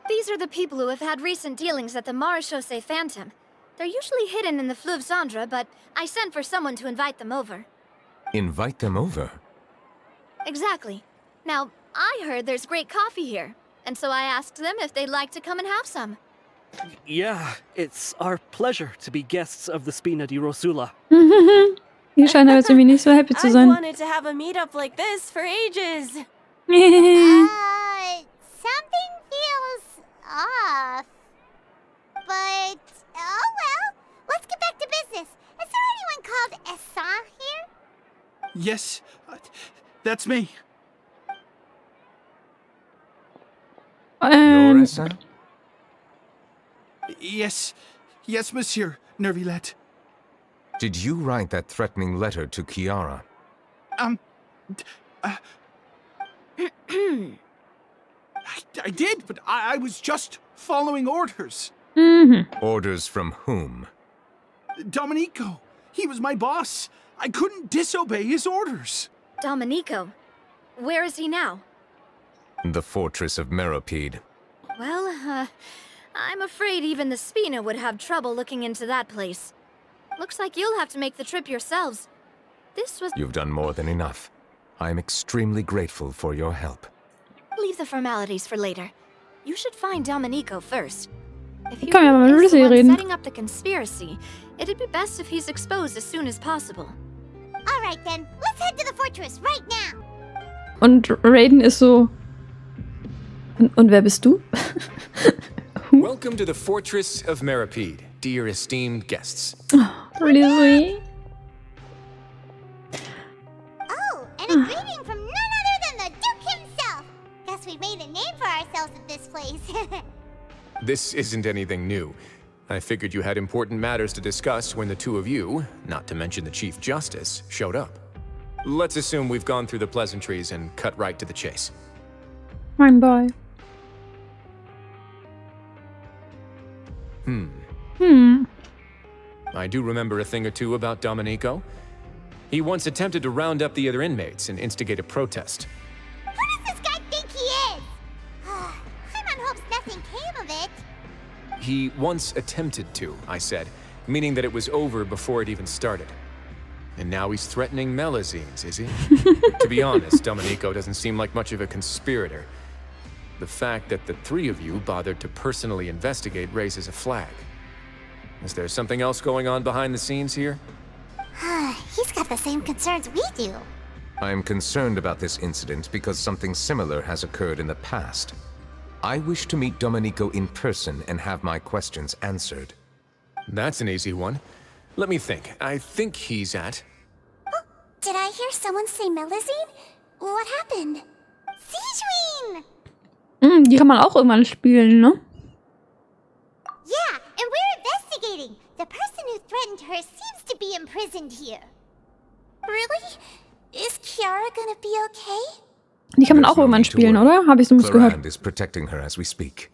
These are the people who have had recent dealings at the Maréchaussée Phantom. They're usually hidden in the Fleuve Cendre, but I sent for someone to invite them over. Invite them over? Exactly. Now, I heard there's great coffee here, and so I asked them if they'd like to come and have some. Yeah, it's our pleasure to be guests of the Spina di Rosula. Die scheinen jetzt irgendwie nicht so happy zu I've sein. wanted to have a meetup like this for ages. Something feels off. But, oh well. Let's get back to business. Is there anyone called Essin here? Yes, that's me. Oratrice? Yes, Monsieur Neuvillette. Did you write that threatening letter to Kiara? I did, but I was just following orders. Orders from whom? Domenico. He was my boss. I couldn't disobey his orders. Domenico? Where is he now? The fortress of Meropide. Well, I'm afraid even the Spina would have trouble looking into that place. Looks like you'll have to make the trip yourselves. This was— You've done more than enough. I am extremely grateful for your help. Leave the formalities for later. You should find Domenico first. If he Kann ja mal mit is the Lucy one reden. setting up the conspiracy, it'd be best if he's exposed as soon as possible. All right then, let's head to the fortress right now. Und Raiden ist so... Und wer bist du? Welcome to the fortress of Meropide, dear esteemed guests. Really? Oh, and a greeting from none other than the Duke himself. Guess we made a name for ourselves at this place. This isn't anything new. I figured you had important matters to discuss when the two of you, not to mention the Chief Justice, showed up. Let's assume we've gone through the pleasantries and cut right to the chase. Mein Boy. I do remember a thing or two about Domenico. He once attempted to round up the other inmates and instigate a protest. Who does this guy think he is? Paimon hopes nothing came of it. He once attempted to, I said, meaning that it was over before it even started. And now he's threatening Melazines, is he? To be honest, Domenico doesn't seem like much of a conspirator. The fact that the three of you bothered to personally investigate raises a flag. Is there something else going on behind the scenes here? He's got the same concerns we do. I am concerned about this incident because something similar has occurred in the past. I wish to meet Domenico in person and have my questions answered. That's an easy one. Let me think. I think he's at... Oh, did I hear someone say Melazine? What happened? Sijuin! Die kann man auch irgendwann spielen, ne? Yeah, and we're investigating. The person who threatened her seems to be imprisoned here. Really? Is Kiara gonna be okay? Die kann man auch irgendwann spielen, oder? Habe ich zumindest gehört. Clarand is protecting her as we speak.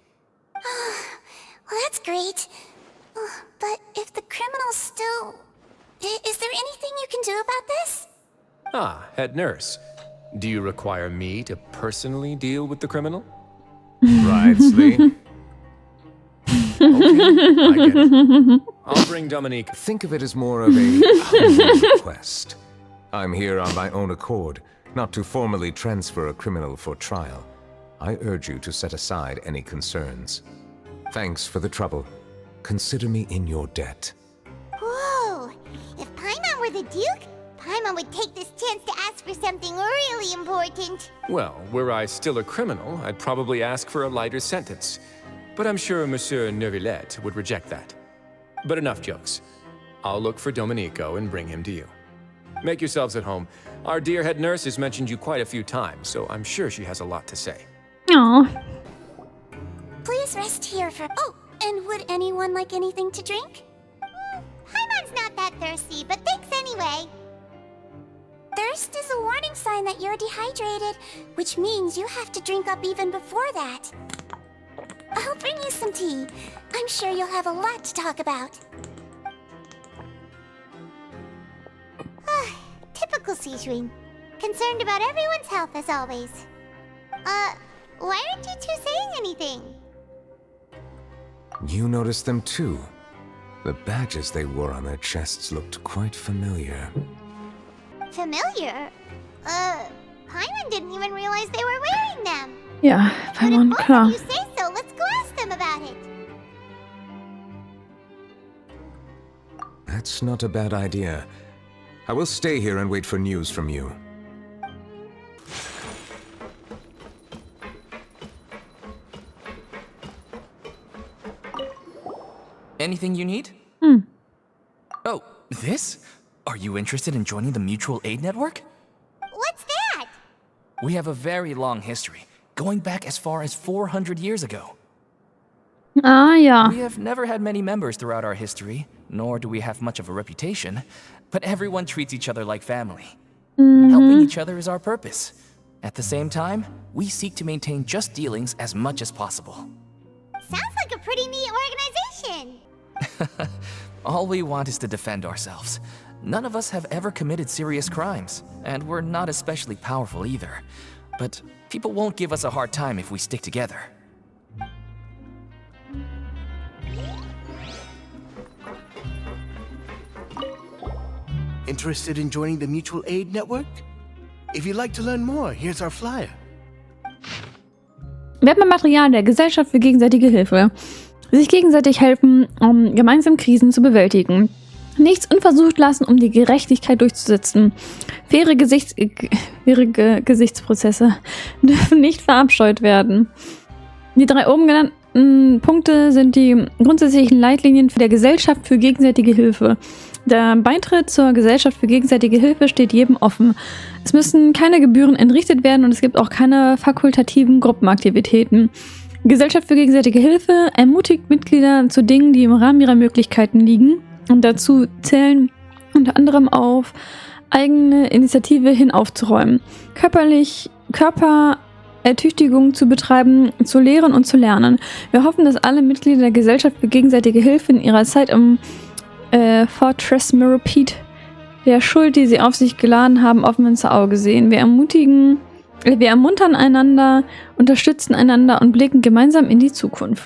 Well, that's great. But if the criminal's still... Is there anything you can do about this? Ah, head nurse. Do you require me to personally deal with the criminal? Right, Slee. Okay, I get it. I'll bring Dominique. Think of it as more of a humble request. I'm here on my own accord, not to formally transfer a criminal for trial. I urge you to set aside any concerns. Thanks for the trouble. Consider me in your debt. Whoa! If Paimon were the Duke, Paimon would take this chance to ask for something really important. Well, were I still a criminal, I'd probably ask for a lighter sentence. But I'm sure Monsieur Neuvillette would reject that. But enough jokes. I'll look for Domenico and bring him to you. Make yourselves at home. Our dear head nurse has mentioned you quite a few times, so I'm sure she has a lot to say. Aww. Please rest here for... Oh, and would anyone like anything to drink? Paimon's not that thirsty, but thanks anyway. Thirst is a warning sign that you're dehydrated, which means you have to drink up even before that. I'll bring you some tea. I'm sure you'll have a lot to talk about. Typical Sijuin. Concerned about everyone's health as always. Why aren't you two saying anything? You noticed them too. The badges they wore on their chests looked quite familiar. Familiar? Paimon didn't even realize they were wearing them. Ja, Paimon, klar. If you say so, let's go ask them about it. That's not a bad idea. I will stay here and wait for news from you. Anything you need? Oh, this? Are you interested in joining the Mutual Aid Network? What's that? We have a very long history, going back as far as 400 years ago. Ah, ja. We have never had many members throughout our history, nor do we have much of a reputation, but everyone treats each other like family. Helping each other is our purpose. At the same time, we seek to maintain just dealings as much as possible. Sounds like a pretty neat organization. All we want is to defend ourselves. None of us have ever committed serious crimes, and we're not especially powerful either. But people won't give us a hard time if we stick together. Interested in joining the Mutual Aid Network? If you'd like to learn more, here's our flyer. Material der Gesellschaft für gegenseitige Hilfe. Sich gegenseitig helfen, um gemeinsam Krisen zu bewältigen. Nichts unversucht lassen, um die Gerechtigkeit durchzusetzen. Faire Gesichtsprozesse dürfen nicht verabscheut werden. Die 3 oben genannten Punkte sind die grundsätzlichen Leitlinien der Gesellschaft für gegenseitige Hilfe. Der Beitritt zur Gesellschaft für gegenseitige Hilfe steht jedem offen. Es müssen keine Gebühren entrichtet werden und es gibt auch keine fakultativen Gruppenaktivitäten. Die Gesellschaft für gegenseitige Hilfe ermutigt Mitglieder zu Dingen, die im Rahmen ihrer Möglichkeiten liegen, und dazu zählen unter anderem auf eigene Initiative hin aufzuräumen, Körperertüchtigung zu betreiben, zu lehren und zu lernen. Wir hoffen, dass alle Mitglieder der Gesellschaft für gegenseitige Hilfe in ihrer Zeit im Fortress Meropide der Schuld, die sie auf sich geladen haben, offen ins Auge sehen. Wir ermuntern einander, unterstützen einander und blicken gemeinsam in die Zukunft.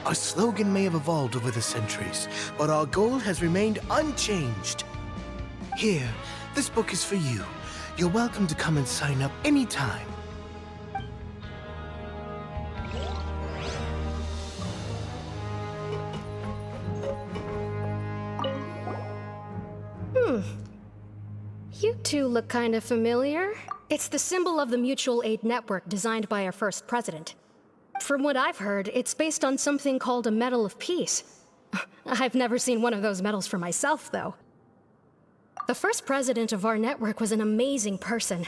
Our slogan may have evolved over the centuries, but our goal has remained unchanged. Here, this book is for you. You're welcome to come and sign up anytime. You two look kind of familiar. It's the symbol of the Mutual Aid Network designed by our first president. From what I've heard, it's based on something called a Medal of Peace. I've never seen one of those medals for myself, though. The first president of our network was an amazing person.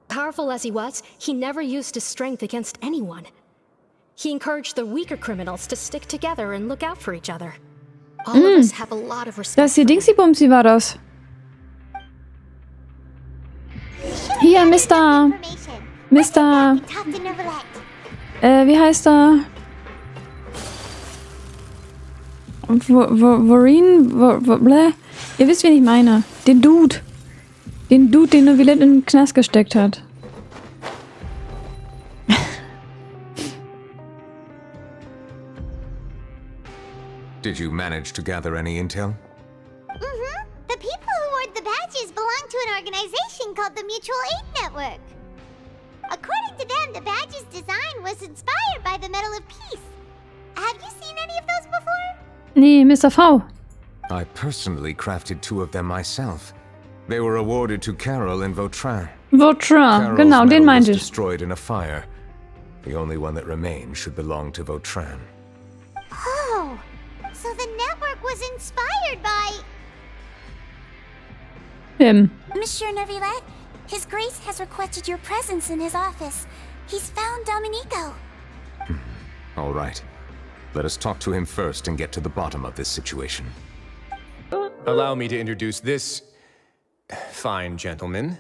Powerful as he was, he never used his strength against anyone. He encouraged the weaker criminals to stick together and look out for each other. All of us have a lot of respect. Das hier Dingsy-Bumsy war das. Hier, Mr. Wie heißt er? Voreen? Ihr wisst, wen ich meine. Den Dude. Den Neuvillette in den Knast gesteckt hat. Did you manage to gather any intel? The people who wore the badges belong to an organization called the Mutual Aid Network. According to them, the badge's design was inspired by the Medal of Peace. Have you seen any of those before? Nee, Mr. V. I personally crafted 2 of them myself. They were awarded to Carol and Vautrin. Vautrin, genau, den meinte ich. Destroyed in a fire. The only one that remains should belong to Vautrin. Oh, so the network was inspired by... him. Monsieur Neuvillette, His Grace has requested your presence in his office. He's found Domenico. All right. Let us talk to him first and get to the bottom of this situation. Allow me to introduce this fine gentleman,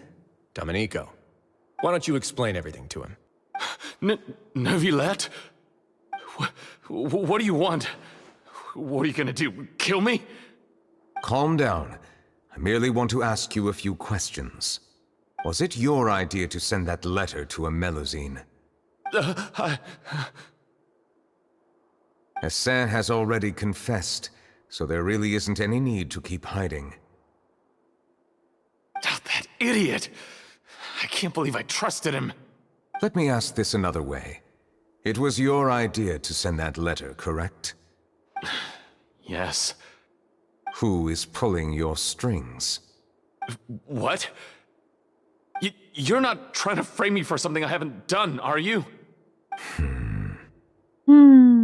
Domenico. Why don't you explain everything to him? Neuvillette? What do you want? What are you gonna do? Kill me? Calm down. I merely want to ask you a few questions. Was it your idea to send that letter to a Melusine? Hassan has already confessed, so there really isn't any need to keep hiding. That idiot! I can't believe I trusted him. Let me ask this another way. It was your idea to send that letter, correct? Yes. Who is pulling your strings? What? You're not trying to frame me for something I haven't done, are you?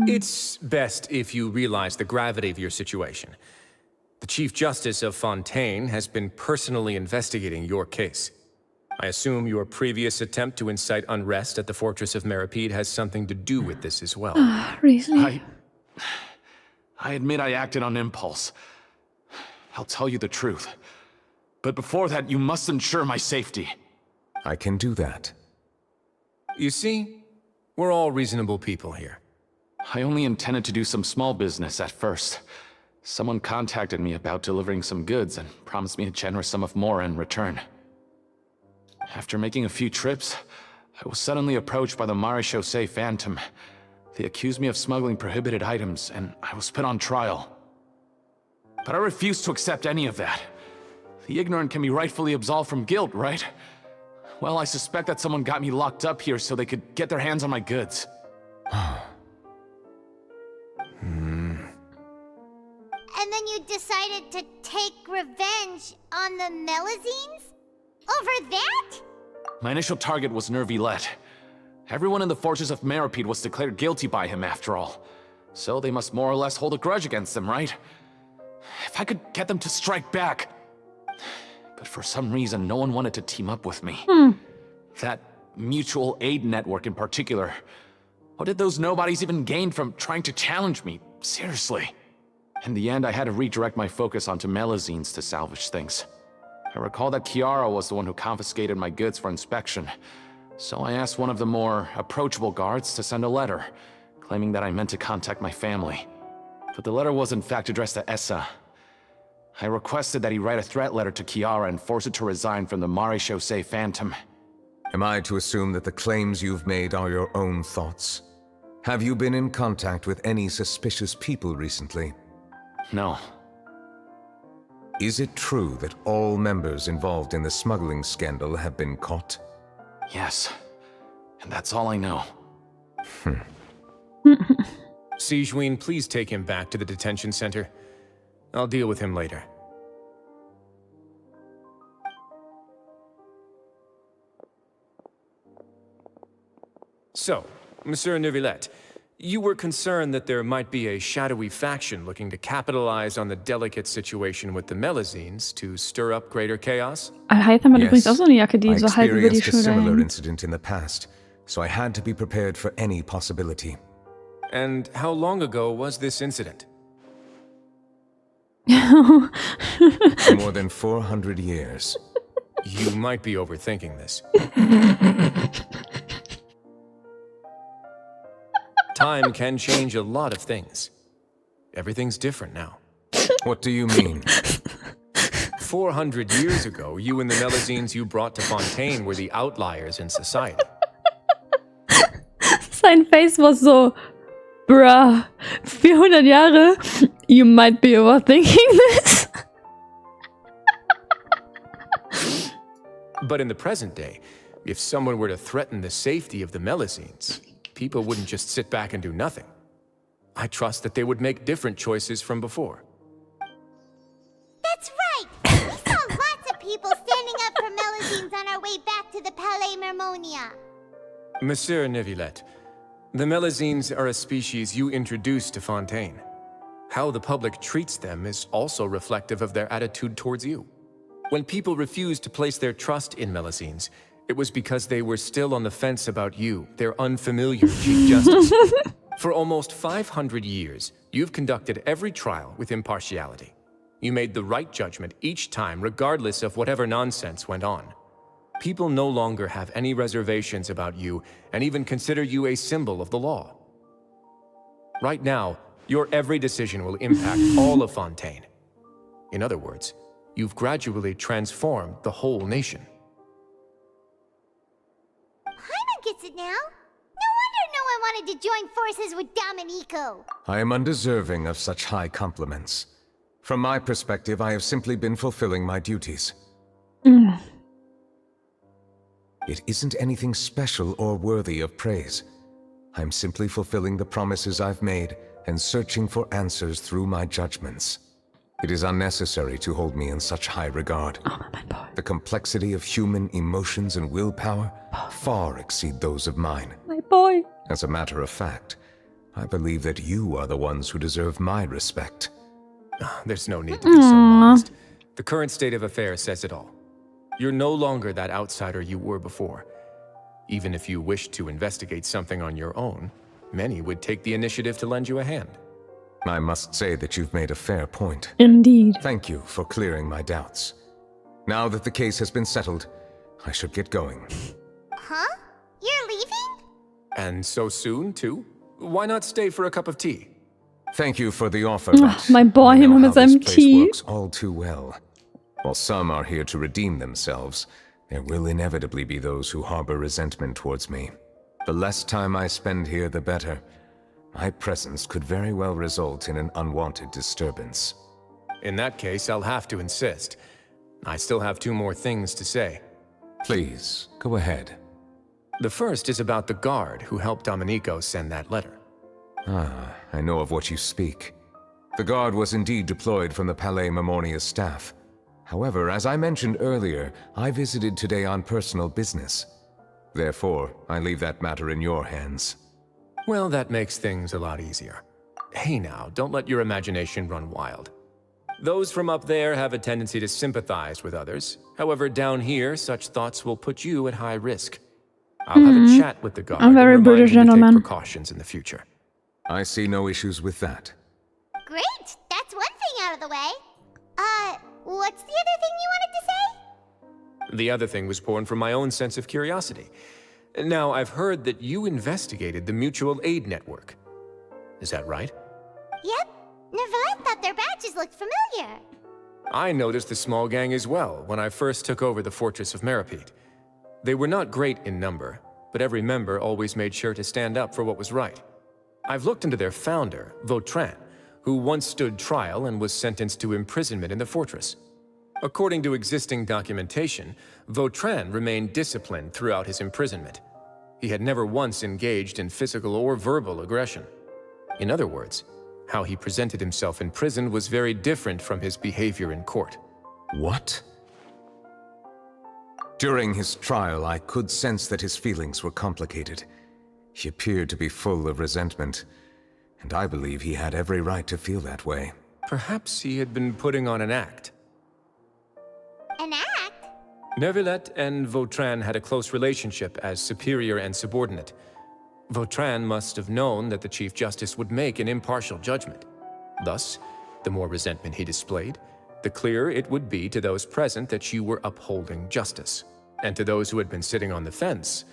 It's best if you realize the gravity of your situation. The Chief Justice of Fontaine has been personally investigating your case. I assume your previous attempt to incite unrest at the Fortress of Meropide has something to do with this as well. Really? I admit I acted on impulse. I'll tell you the truth. But before that, you must ensure my safety. I can do that. You see, we're all reasonable people here. I only intended to do some small business at first. Someone contacted me about delivering some goods and promised me a generous sum of more in return. After making a few trips, I was suddenly approached by the Marechaussee Phantom. They accused me of smuggling prohibited items, and I was put on trial. But I refused to accept any of that. The ignorant can be rightfully absolved from guilt, right? Well, I suspect that someone got me locked up here so they could get their hands on my goods. And then you decided to take revenge on the Melazines? Over that? My initial target was Neuvillette. Everyone in the forces of Meropide was declared guilty by him, after all. So they must more or less hold a grudge against him, right? If I could get them to strike back. But for some reason, no one wanted to team up with me. That mutual aid network in particular. What did those nobodies even gain from trying to challenge me? Seriously. In the end, I had to redirect my focus onto Melazines to salvage things. I recall that Chiara was the one who confiscated my goods for inspection. So I asked one of the more approachable guards to send a letter, claiming that I meant to contact my family. But the letter was in fact addressed to Essa. I requested that he write a threat letter to Chiara and force her to resign from the Marechaussee Phantom. Am I to assume that the claims you've made are your own thoughts? Have you been in contact with any suspicious people recently? No. Is it true that all members involved in the smuggling scandal have been caught? Yes. And that's all I know. Sigewinne, please take him back to the detention center. I'll deal with him later. So, Monsieur Neuvillette, you were concerned that there might be a shadowy faction looking to capitalize on the delicate situation with the Melazines to stir up greater chaos? Al-Haytham hat übrigens auch so eine Jacke, die I so halb über die experienced a Schulter similar hängt. incident in the past, so I had to be prepared for any possibility. And how long ago was this incident? More than 400 years. You might be overthinking this. Time can change a lot of things. Everything's different now. What do you mean? 400 years ago, you and the Melazines you brought to Fontaine were the outliers in society. Sein Face was so, bruh, 400 Jahre, you might be overthinking this. But in the present day, if someone were to threaten the safety of the Melazines, people wouldn't just sit back and do nothing. I trust that they would make different choices from before. That's right! We saw lots of people standing up for Melazines on our way back to the Palais Mermonia. Monsieur Neuvillette, the Melazines are a species you introduced to Fontaine. How the public treats them is also reflective of their attitude towards you. When people refused to place their trust in Melazines, it was because they were still on the fence about you, their unfamiliar Chief Justice. For almost 500 years, you've conducted every trial with impartiality. You made the right judgment each time, regardless of whatever nonsense went on. People no longer have any reservations about you and even consider you a symbol of the law. Right now, your every decision will impact all of Fontaine. In other words, you've gradually transformed the whole nation. Paimon gets it now. No wonder no one wanted to join forces with Domenico. I am undeserving of such high compliments. From my perspective, I have simply been fulfilling my duties. It isn't anything special or worthy of praise. I'm simply fulfilling the promises I've made and searching for answers through my judgments. It is unnecessary to hold me in such high regard. The complexity of human emotions and willpower far exceed those of mine. My boy. As a matter of fact, I believe that you are the ones who deserve my respect. There's no need to be so modest. The current state of affairs says it all. You're no longer that outsider you were before. Even if you wished to investigate something on your own, many would take the initiative to lend you a hand. I must say that you've made a fair point. Indeed. Thank you for clearing my doubts. Now that the case has been settled, I should get going. Huh? You're leaving? And so soon, too? Why not stay for a cup of tea? Thank you for the offer, but Mein Boy, I know immer mit how this seinem place Tee. works all too well. While some are here to redeem themselves, there will inevitably be those who harbor resentment towards me. The less time I spend here, the better. My presence could very well result in an unwanted disturbance. In that case, I'll have to insist. I still have 2 more things to say. Please, go ahead. The first is about the guard who helped Domenico send that letter. Ah, I know of what you speak. The guard was indeed deployed from the Palais Memornia's staff. However, as I mentioned earlier, I visited today on personal business. Therefore, I leave that matter in your hands. Well, that makes things a lot easier. Hey now, don't let your imagination run wild. Those from up there have a tendency to sympathize with others. However, down here, such thoughts will put you at high risk. I'll have a chat with the guard I'm very and remind British you to gentleman. take precautions in the future. I see no issues with that. Great! That's one thing out of the way. What's the other thing you wanted to say? The other thing was born from my own sense of curiosity. Now, I've heard that you investigated the mutual aid network. Is that right? Yep. Neuvillette thought their badges looked familiar. I noticed the small gang as well when I first took over the Fortress of Meropide. They were not great in number, but every member always made sure to stand up for what was right. I've looked into their founder, Vautrin, who once stood trial and was sentenced to imprisonment in the fortress. According to existing documentation, Vautrin remained disciplined throughout his imprisonment. He had never once engaged in physical or verbal aggression. In other words, how he presented himself in prison was very different from his behavior in court. What? During his trial, I could sense that his feelings were complicated. He appeared to be full of resentment, and I believe he had every right to feel that way. Perhaps he had been putting on an act. An act? Neuvillette and Vautrin had a close relationship as superior and subordinate. Vautrin must have known that the Chief Justice would make an impartial judgment. Thus, the more resentment he displayed, the clearer it would be to those present that you were upholding justice. And to those who had been sitting on the fence,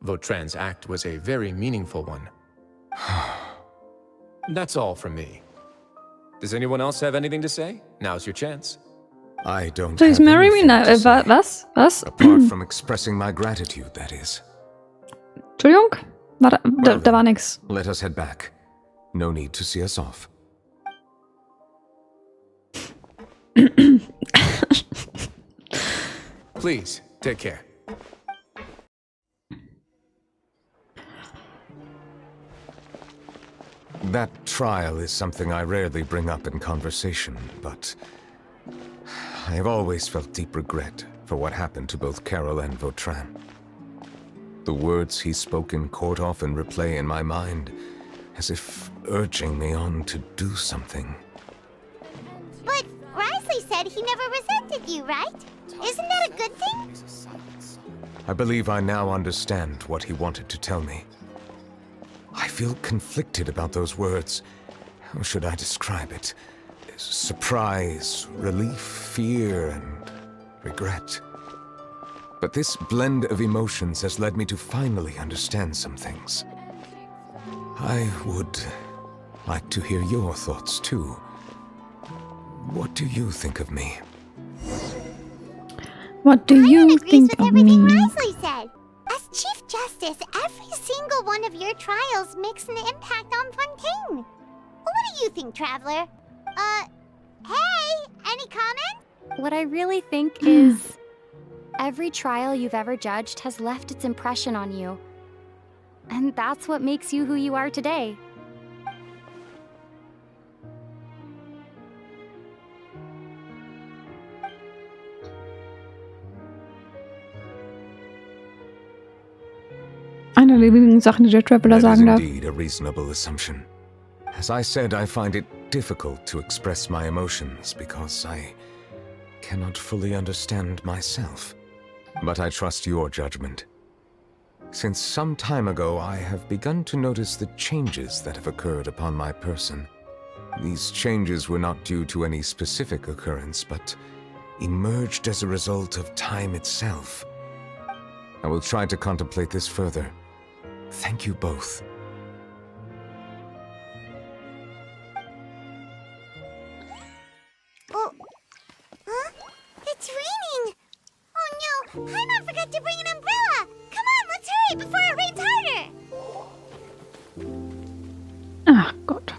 Vautrin's act was a very meaningful one. That's all from me. Does anyone else have anything to say? Now's your chance. I don't Please have marry me anything now. to say. Was? Apart from expressing my gratitude, that is. Entschuldigung? Da war nix. Let us head back. No need to see us off. Please, take care. That trial is something I rarely bring up in conversation, but I have always felt deep regret for what happened to both Carol and Vautrin. The words he spoke in court often replay in my mind, as if urging me on to do something. But Risley said he never resented you, right? Isn't that a good thing? I believe I now understand what he wanted to tell me. I feel conflicted about those words. How should I describe it? Surprise, relief, fear, and regret. But this blend of emotions has led me to finally understand some things. I would like to hear your thoughts too. What do you think of me? What do you think of me? Risley said. As Chief Justice, every single one of your trials makes an impact on Fontaine. What do you think, Traveler? Hey, any comments? What I really think is every trial you've ever judged has left its impression on you. And that's what makes you who you are today. Eine der wenigen Sachen, die der Traveler sagen darf. That is indeed a reasonable assumption. As I said, I find it difficult to express my emotions because I cannot fully understand myself. But I trust your judgment. Since some time ago, I have begun to notice the changes that have occurred upon my person. These changes were not due to any specific occurrence, but emerged as a result of time itself. I will try to contemplate this further. Thank you both. Oh, huh? It's raining! Oh no, Paimon forgot to bring an umbrella! Come on, let's hurry before it rains harder! Ach Gott.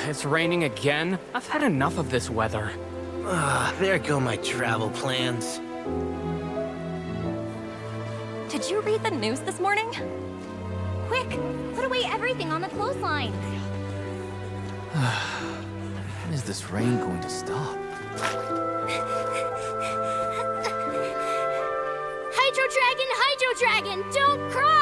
It's raining again? I've had enough of this weather. There go my travel plans. Did you read the news this morning? Quick, put away everything on the clothesline. When is this rain going to stop? Hydro Dragon, don't cry!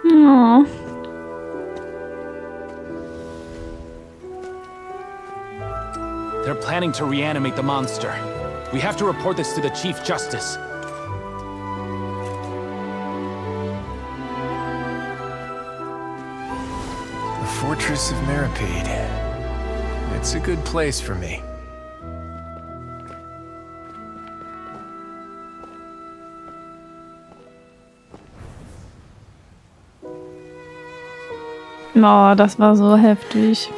Aww. They're planning to reanimate the monster. We have to report this to the Chief Justice. The Fortress of Meripede. It's a good place for me. Oh, das war so heftig.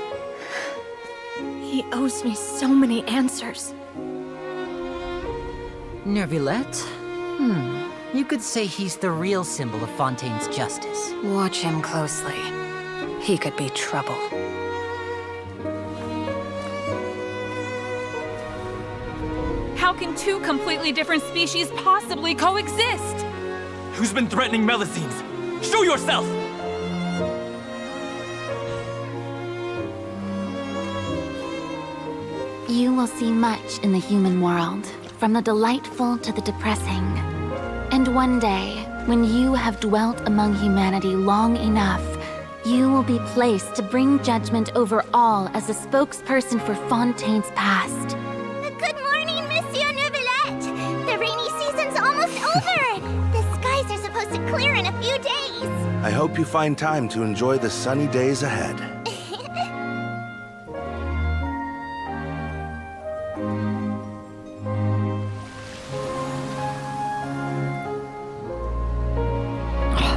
He owes me so many answers. Neuvillette? You could say he's the real symbol of Fontaine's justice. Watch him closely. He could be trouble. How can two completely different species possibly coexist? Who's been threatening Melusines? Show yourself! You will see much in the human world, from the delightful to the depressing. And one day, when you have dwelt among humanity long enough, you will be placed to bring judgment over all as a spokesperson for Fontaine's past. Good morning, Monsieur Neuvillette! The rainy season's almost over! The skies are supposed to clear in a few days! I hope you find time to enjoy the sunny days ahead.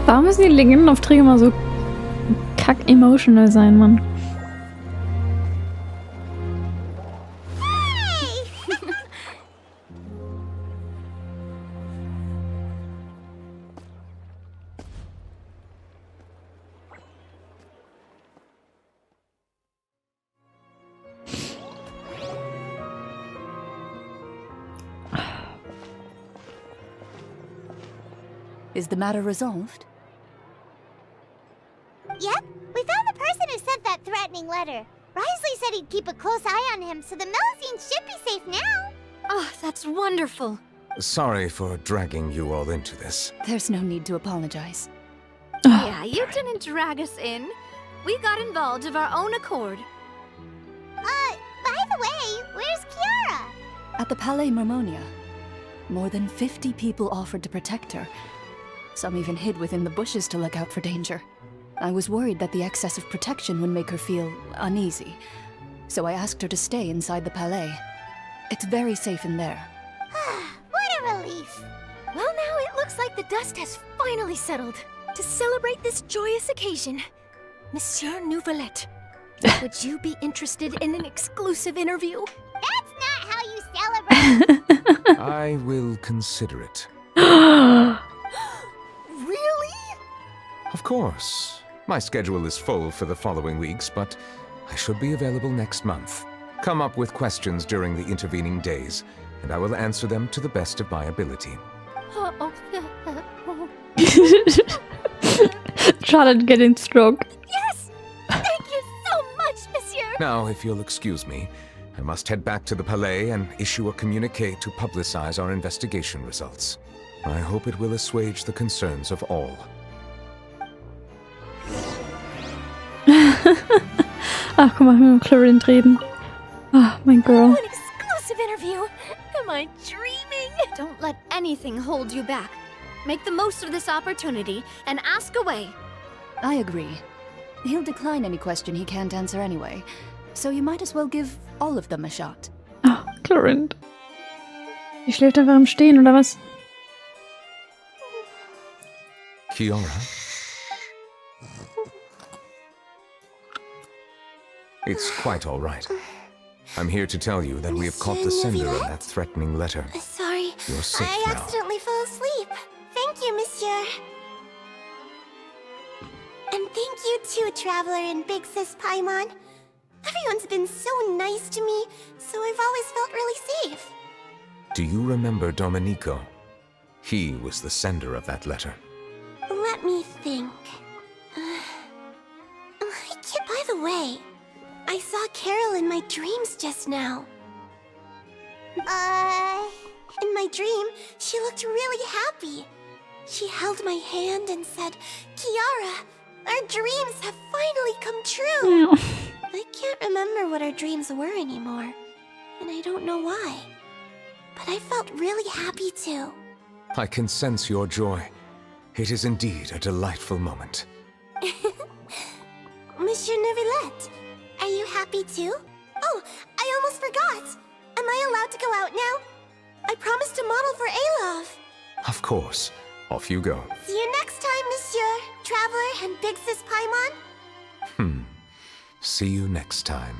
Warum müssen die Legendenaufträge immer so kack-emotional sein, Mann? Is the matter resolved? Yep, we found the person who sent that threatening letter. Wrisley said he'd keep a close eye on him, so the Melusines should be safe now. Oh, that's wonderful. Sorry for dragging you all into this. There's no need to apologize. Yeah, you didn't drag us in. We got involved of our own accord. By the way, where's Kiara? At the Palais Mermonia, more than 50 people offered to protect her. Some even hid within the bushes to look out for danger. I was worried that the excess of protection would make her feel uneasy, so I asked her to stay inside the Palais. It's very safe in there. What a relief. Well, now it looks like the dust has finally settled. To celebrate this joyous occasion, Monsieur Neuvillette, would you be interested in an exclusive interview? That's not how you celebrate. I will consider it. Really? Of course. My schedule is full for the following weeks, but I should be available next month. Come up with questions during the intervening days, and I will answer them to the best of my ability. Charlotte getting stroke. Yes! Thank you so much, Monsieur! Now, if you'll excuse me, I must head back to the Palais and issue a communique to publicize our investigation results. I hope it will assuage the concerns of all. Ach, guck mal, wir mit Clarence reden. Ah, mein Girl. An exclusive interview! Am I dreaming? Don't let anything hold you back. Make the most of this opportunity and ask away. I agree. He'll decline any question he can't answer anyway, so you might as well give all of them a shot. Ah, Clarence. Die schläft einfach im Stehen, oder was? Kiara? It's quite all right. I'm here to tell you that we have caught the sender of that threatening letter. Sorry, You're safe I now. accidentally fell asleep. Thank you, Monsieur. And thank you too, Traveler and Big Sis Paimon. Everyone's been so nice to me, so I've always felt really safe. Do you remember Domenico? He was the sender of that letter. Let me think. By the way, I saw Carol in my dreams just now. In my dream, she looked really happy. She held my hand and said, "Kiara, our dreams have finally come true." I can't remember what our dreams were anymore, and I don't know why. But I felt really happy too. I can sense your joy. It is indeed a delightful moment. Monsieur Neuvillette, are you happy too? Oh, I almost forgot. Am I allowed to go out now? I promised to model for Alov. Of course. Off you go. See you next time, Monsieur, Traveler, and Big Sis Paimon. See you next time.